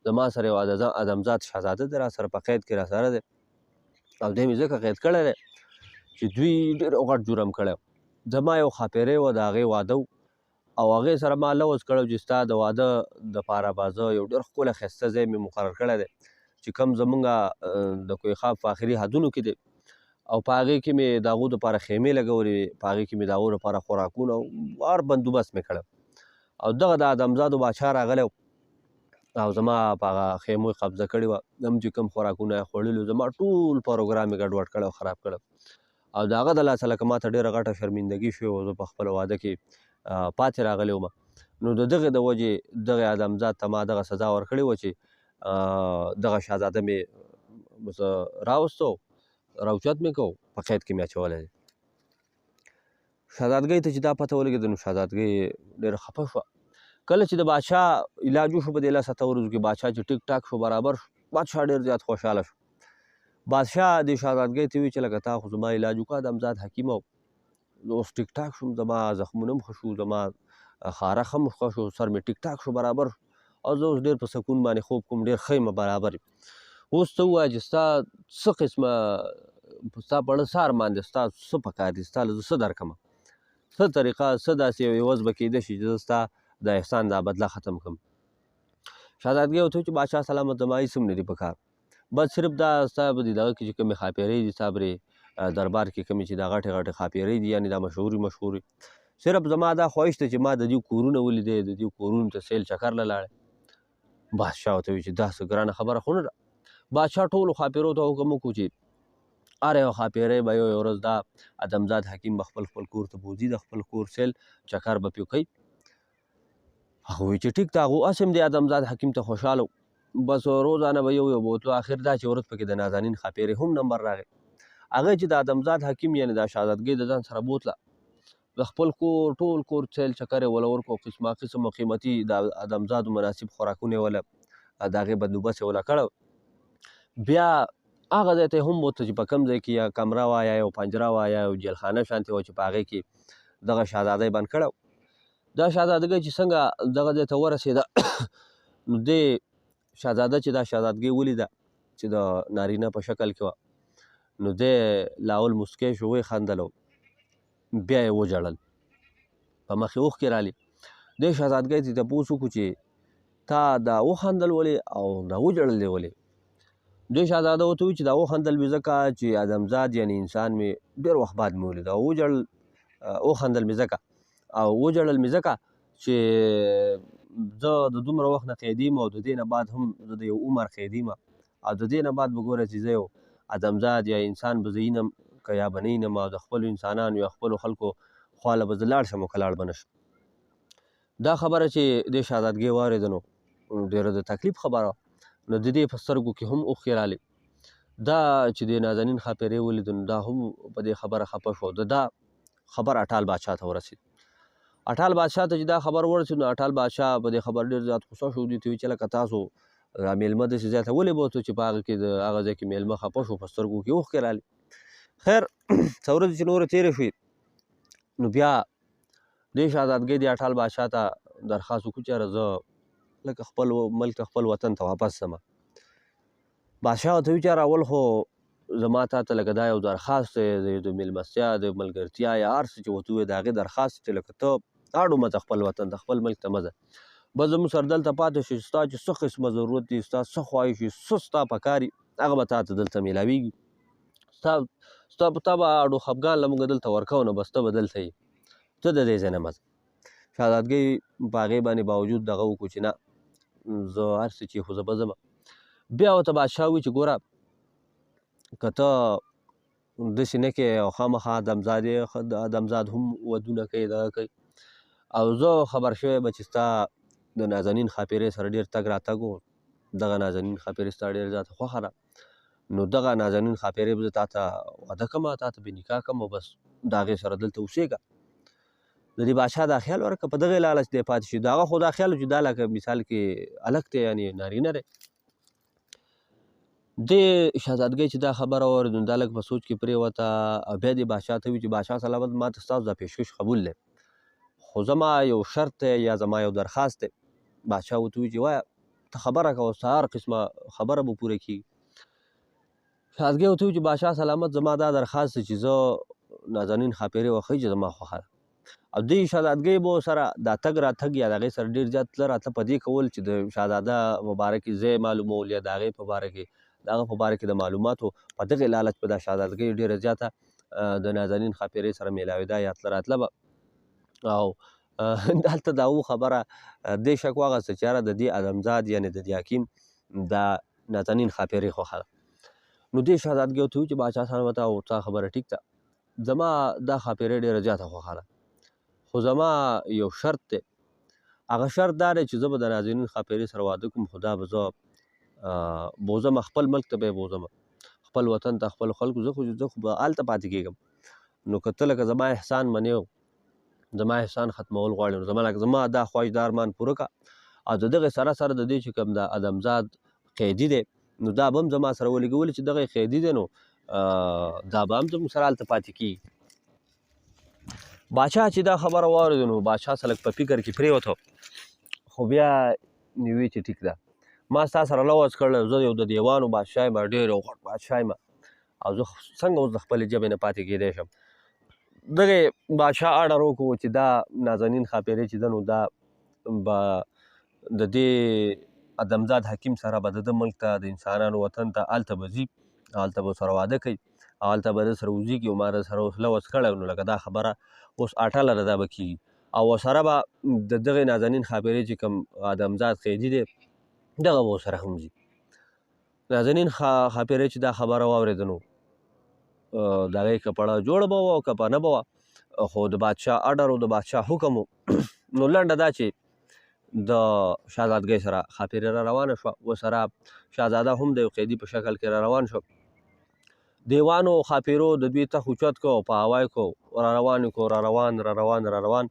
زما سره یو ادمزاد شهزاده دی را سره په قید کې را سره دی او دی مې ځکه قید کړی دی چې دوی ډېر غټ جرم کړی زما یو ښاپیرۍ وه د هغې واده او هغې سره ما لوز کړی چې ستا د واده دپاره به زه یو ډېر ښکلی ښایسته ځای مې مقرر کړی دی چې کوم زمونږ د کوه خواب په آخري حدونو کې دی او په هغې کې مې د هغو دپاره خیمې لګولې په هغې کې مې د هغو دپاره خوراکونه او هر بندوبست مې کړی او دغه د ادمزادو باچا راغلی او زما په هغه خیمو یې قبضه کړې وه هم چې کوم خوراکونه یې خوړلي زما ټول پروګرام یې ګډوډ کړی او خراب کړی او د هغه د لاسه لکه ما ته ډېره غټه شرمندګي شوې وه زه په خپله واده کې پاتې راغلی وم نو د دغې د وجې دغې ادمزاد ته ما دغه سزا ورکړې وه چې دغه شهزاده مې راوستو راوچت مې کو په قید کې مې اچولی دی شهزادګۍ ته چې دا پته ولګېده نو شهزادګۍ ډېره خفه شوه کله چې د بادشاه علاج وشو په دې لس اته ورځو کې بادشاه چې ټیک ټاک شو برابر شو بادشاه ډېر زیات خوشحاله شو بادشاه دې شهزادګۍ ته ویل چې لکه تا خو زما علاج وکړه ادمزاد حکیم او اوس ټیک ټاک شوم زما زخمونه هم ښه شو زما خارښ هم ښه شو سر مې ټیک ټاک شو برابر شو او زه اوس ډېر په سکون باندې خوب کوم ډېر ښه یم برابر یم اوس ته ووایه چې ستا څه قسمه ستا په اړه څه ارمان دی ستا څه پکار دي ستا له زه څه درکړمه څه طریقه څه داسې یو عوض به کېده شي چې زه ستا د احسان دا بدله ختم کړم شهزادګۍ ورته وویل چې بادشاه سلامت زما هېڅ هم نه دي پکار بس صرف دا ستا په دې دغه کې چې کومې ښاپیرۍ دي ستا پرې دربار کې کومې چې دا غټې غټې ښاپیرۍ دي یعنې دا مشهورې صرف زما دا خواهش دی چې ما د دې کورونه ولیدی د دې کورونو ته سیل چکر له لاړی بادشاه ورته وویل چې دا څه ګرانه خبره خو نه ده بادشاه ټولو ښاپیرو ته حکم وکړو چې هر یو ښاپیری به یو ورځ دا ادمزاد حکیم به خپل کور ته بوځي د خپل کور سیل چکر به پې کوي هغه وایي چې ټیک ده هغه هسې هم دی ادمزاد حکیم ته خوشحاله بس روزانه به یو بوتلو آخر دا چې ورځ پکې د نازنین ښاپیرې هم نمبر راغی هغه چې د ادمزاد حکیم یعنې دا شهزادګۍ د ځان سره بوتله د خپل کور ټول کور سیل چکر یې وله ورکړو قسمه قسم قیمتي د ادمزادو مناسب خوراکونه یې وله د هغې بندوبست یې وله کړی بیا هغه ځای ته یې هم بوتله چې په کوم ځای کې یا کمره وه یا یو پنجره وه یا یو جیلخانه شانتې وه چې په هغې کې دغه شهزاده یې بند کړی دا شهزادګۍ چې څنګه دغه ځای ته ورسېده نو دې شهزاده چې دا شهزادګۍ ولیده چې د نارینه په شکل کې وه نو دی لاول مسکی شو ویې خندل بیا یې وژړل په مخ یې اوښکې رالي دې شهزادګۍ ته تپوس وکړو چې تا دا وخندل ولې او دا وژړل دی ولې دې شهزاده ورته وویل چې دا وخندل مې ځکه چې ادمزاد یعنې انسان مې ډېر وخت بعد مې ولید او وژړل وخندل مې ځکه او وژړل مې ځکه چې زه د دومره وخت نه قیدي یم او د دې نه بعد هم زه د یو عمر قیدي یم او د دې نه بعد به ګوره چې زه یو ادمزاد یا انسان به زه ینم که یا به نه ینم او د خپلو انسانانو یا خپلو خلکو خواله به زه لاړ شم او که لاړ به نه شم. دا خبره چې دې شهزادګۍ واورېده نو ډېره د تکلیف خبره وه. نو د دې په سترګو کې هم اوښکې رالې. دا چې د نازنین ښاپیرۍ ولیدو نو دا هم په دې خبره خفه شو. دا خبر اټال باچا ته ورسېد. اټال بادشاه ته چې دا خبر ورسېد نو اټال بادشاه په دې خبر ډېر زیات غوسه شو. دوی ته ویل چې لکه تاسو دا میلمه داسې ځای ته ولې بوتو چې په هغه کې د هغه ځای کې میلمه خفه شو په سترګو کې اوښکې رالې. خیر څه ورځې چې نورې تېرې شوې نو بیا دې شهزادګۍ د اټال بادشاه ته درخواست وکړو چې یاره زه لکه خپل ملک خپل وطن ته واپس ځمه. بادشاه ورته ویل چې یاره اول خو زما تا ته لکه دا یو درخواست دی د میلمستیا د ملګرتیا یا هر څه چې ورته ووایې د هغې درخواست چې لکه ته اړو مه ځه خپل وطن ته خپل ملک ته مه ځه بس زموږ سره دلته پاتې شي ستا چې څه قسمه ضرورت دي ستا څه خواهش وي څه ستا پکار وي هغه به تا ته دلته میلاویږي ستا به اړو خفګان له موږ دلته ورکوو نو بس ته به دلته یې ته د دې ځای نه مه ځه. شهزادګۍ په هغې باندې باوجود دغه وکړو چې نه زه هر څه چې خو زه به ځمه. بیا ورته بادشاه ووایي چې ګوره که ته داسې نه کوې او خامخا ادمزاد هم ودونه کوي دغه کوي او زه خبر شوی به چې ستا د نازنین ښاپیرۍ سره ډېر تګ راتګ و دغه نازنین ښاپیرۍ ستا ډېر زیاته خوښه ده نو دغه نازنین ښاپیرۍ به زه تا ته واده کړم تا ته به نکاح کړم او بس د هغې سره دلته اوسېږه. د دې بادشاه دا خیال ورکړه په دغې لالچ دی پاتې شي. د هغه خو دا خیال و چې دا لکه مثال کې هلک دی یعنې نارینه دی. دې شهزادګۍ چې دا خبره واورېده نو دا لږ په سوچ کې پرېوته او بیا دې بادشاه ته ووایي چې بادشاه سلامت ما ته ستاسو دا پیشکش قبول دی خو زما یو شرط دی یا زما یو درخواست دی. بادشاه ورته ووایي چې وایه ته خبره کوه ستا هر قسمه خبره به پوره کېږي. شهزادګۍ ورته ووایي چې بادشاه سلامت زما دا درخواست دی چې زه نازنین ښاپیرۍ وښیي چې زما خوښه ده او دې شهزادګۍ به سره دا تګ راتګ یا د هغې سره ډېر زیات تله راتله په دې کول چې د شهزاده په باره کې ځای معلومول یا د هغې په باره کې د هغه په باره کې د معلوماتو په دغې لالچ به دا شهزادګۍ ډېره زیاته د نازنین ښاپیرۍ سره میلاوېده یا تله راتله به او دلته دا خبره دې شک واخیسته چې یاره د دې ادمزاد یعنې د دې حکیم دا نازنین ښاپیرۍ خوښه ده. نو دې شهزادګۍ ورته ووایي چې باچا سلامت او ستا خبره ټیک ده زما دا ښاپیرۍ ډېره زیاته خوښه ده خو زما یو شرط دی هغه شرط دا دی چې زه به د نازنین ښاپیرۍ سره واده کوم خو دا به زه بوځمه خپل ملک ته به یې بوځمه خپل وطن ته خپلو خلکو زه خو به هلته پاتې کېږم نو که ته لکه زما احسان منې زما احسان ختمول غواړې نو زما دا خواهش دا ارمان پوره کړه او د دغې سره سره د دې چې کوم د ادمزاد قیدي دی نو دا به هم زما سره ولګولي چې دغه قیدي دی نو دا به هم زموږ سره هلته پاتې کېږي. باچا چې دا خبره واورېده نو باچا څه لږ په فکر کې پرېوته خو بیا یې ویې چې ټیک ده ما ستا سره لوز کړی زه یو د دیوانو بادشاه یم ډېر یو غټ بادشاه یم او زه څنګه اوس د خپلې ژبې نه پاتې کېدی شم. دغې بادشاه اډر وکړو چې دا نازنین ښاپیرۍ چې ده نو دا به د دې ادمزاد حکیم سره به د ده ملک ته د انسانانو وطن ته هلته به ځي هلته به ورسره واده کوي او هلته به د سره وزېږي او ما د سره اوس لوز کړی نو لکه دا خبره اوس اټله ده دا به کېږي او ورسره به د دغې نازنین ښاپیرۍ چې کوم ادمزاد قیدي دی دغه به ورسره هم ځي. نازنین ښاپیرۍ چې دا خبره واورېده نو د هغې که پړه جوړه به وه او که په نه به وه خو د بادشاه اډر او د بادشاه حکم و نو لنډه دا چې د شهزادګۍ سره ښاپیرۍ را روانه شوه ورسره شهزاده هم د یو قیدي په شکل کې را روان شو. دیوانو ښاپیرو د دوی تخ اوچت کو په هوا یې کو را روان یې کو را روان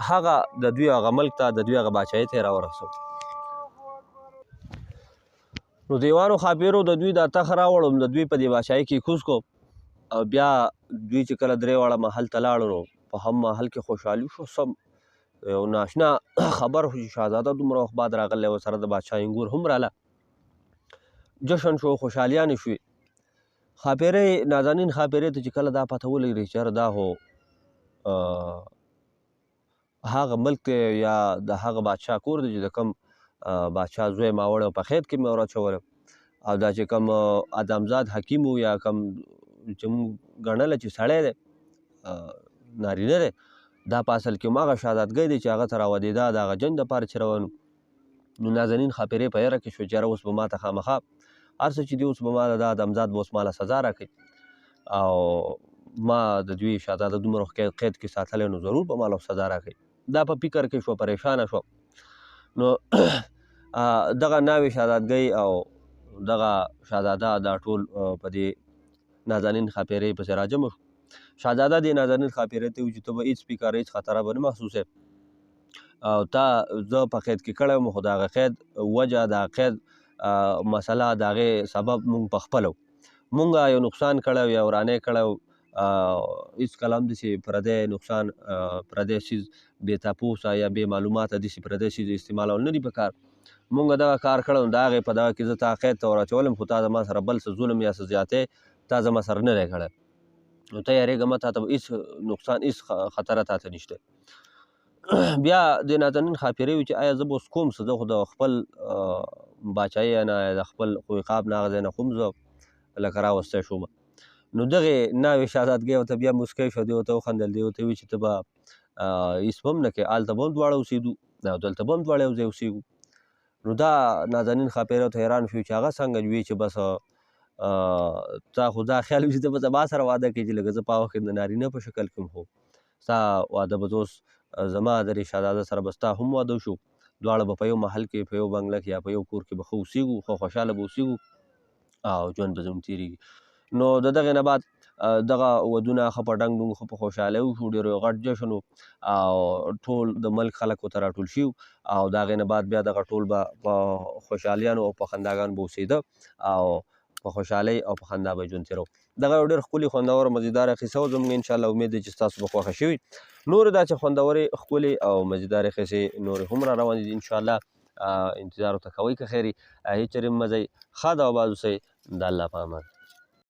هغه د دوی هغه ملک ته د دوی هغه باچایۍ ته یې راورسوه. نو دیوانو ښاپیرو د دوی دا تخ راوړ د دوی په دې باچایۍ کې کوز کو او بیا دوی چې کله درې واړه محل ته لاړو نو په هم محل کې خوشحالي شو سم یو ناشنا خبر شو چې شهزاده دومره وخت بعد راغلی ورسره د بادشاه انګور هم راله جشن شو خوشحالیانې شوې. ښاپیرۍ نازنین ښاپیرۍ ته چې کله دا پته ولګېدې چې یاره دا خو هغه ملک دی یا د هغه بادشاه کور دی چې د کوم بادشاه زوی ما وړی په خید کې مې ورچولی او دا چې کوم ادمزاد حکیم و یا کوم چې موږ ګڼله چې سړی دی نارینه دی دا په اصل کې هماغه شهزادګۍ دی چې هغه ته راودېده د هغه جنګ دپاره چې روان نو نازنین ښاپیرۍ په یره کې شوه چې یاره اوس به ما ته خامخا هر څه چې دي اوس به ما د ادمزاد به اوس ما له سزا راکوي او ما د دوی شهزاده دومره قید کې ساتلی نو ضرور به ما له سزا راکوي دا په فکر کې شوه پریشانه شوه نو دغه ناوې شهزادګۍ او دغه شهزاده دا ټول په دې نازنین ښاپیرۍ پسې راجمع شو شهزاده دې نازنین ښاپیرۍ ته وویل چې ته به هېڅ فکر هېڅ خطره به نه محسوسوې او تا زه په قید کې کړی وم خو د هغه قید وجه د قید مسله د هغې سبب مونږ په خپله مونږ یو نقصان کړی یا ورانی کړی هېڅکله هم داسې پردی نقصان پردی څیز بې تپوسه یا بې معلوماته داسې پردی څیز استعمالول نه دي په کار مونږ دغه کار کړی نو د هغې په دغه کې زه تا قید ته ور خو تا زما سره بل څه ظلم یا څه زیاتی تا زما سره نه دی کړی نو ته یارېږه مه تا ته هېڅ نقصان هېڅ خطره تا ته نشته بیا د نازنین ښاپیرۍ وي چې آیا زه به اوس کوم څه زه خو د خپل باچایۍ نه یا د خپل خویقاب نه هغه ځای نه خو هم زه لکه راوستی شوم نو دغې ناوې شهزادګۍ ورته بیا موسکی شوه دې ورته وخندل دې ورته وویل چې ته به هېڅ به هم نه کوې هلته به هم دواړه اوسېدو او دلته به هم دواړه یو ځای اوسېږو نو دا نازنین ښاپیرۍ ورته حیران شو چې هغه څنګه وي چې بس تا خو دا خیال وي چې ته به زما سره واده کوې چې لکه زه په هغه وخت کې د نارینه په شکل کې یم خو ستا واده به زه اوس زما د دې شهزاده سره به ستا هم واده وشو دواړه به په یو محل کې په یو بنګله کې یا په یو کور کې به ښه اوسېږو ښه خوشحاله به اوسېږو او ژوند به زموږ تېرېږي نو د دغې نه بعد دغه ودونه ښه په ډنګ ډونګ ښه په خوشحالۍ وشو ډېر یو غټ جشن و او ټول د ملک خلک ورته راټول شي او د هغې نه بعد بیا دغه ټول به په خوشحالیانو او په خنداګانو به اوسېده او په خوشحالۍ او په خندا به ژوند تېرو دغه یو ډېر ښکلې خوندوره مزیداره قصه وه زموږ انشاءالله امید دی چې ستاسو به خوښه شوي نورې دا چې خوندورې ښکلې او مزیدارې قصې نورې هم را روانې دي انشاءالله انتظار ورته کوئ که خیر هېڅ چېرې مه ځئ ښه ده او باز اوسئ د الله په امان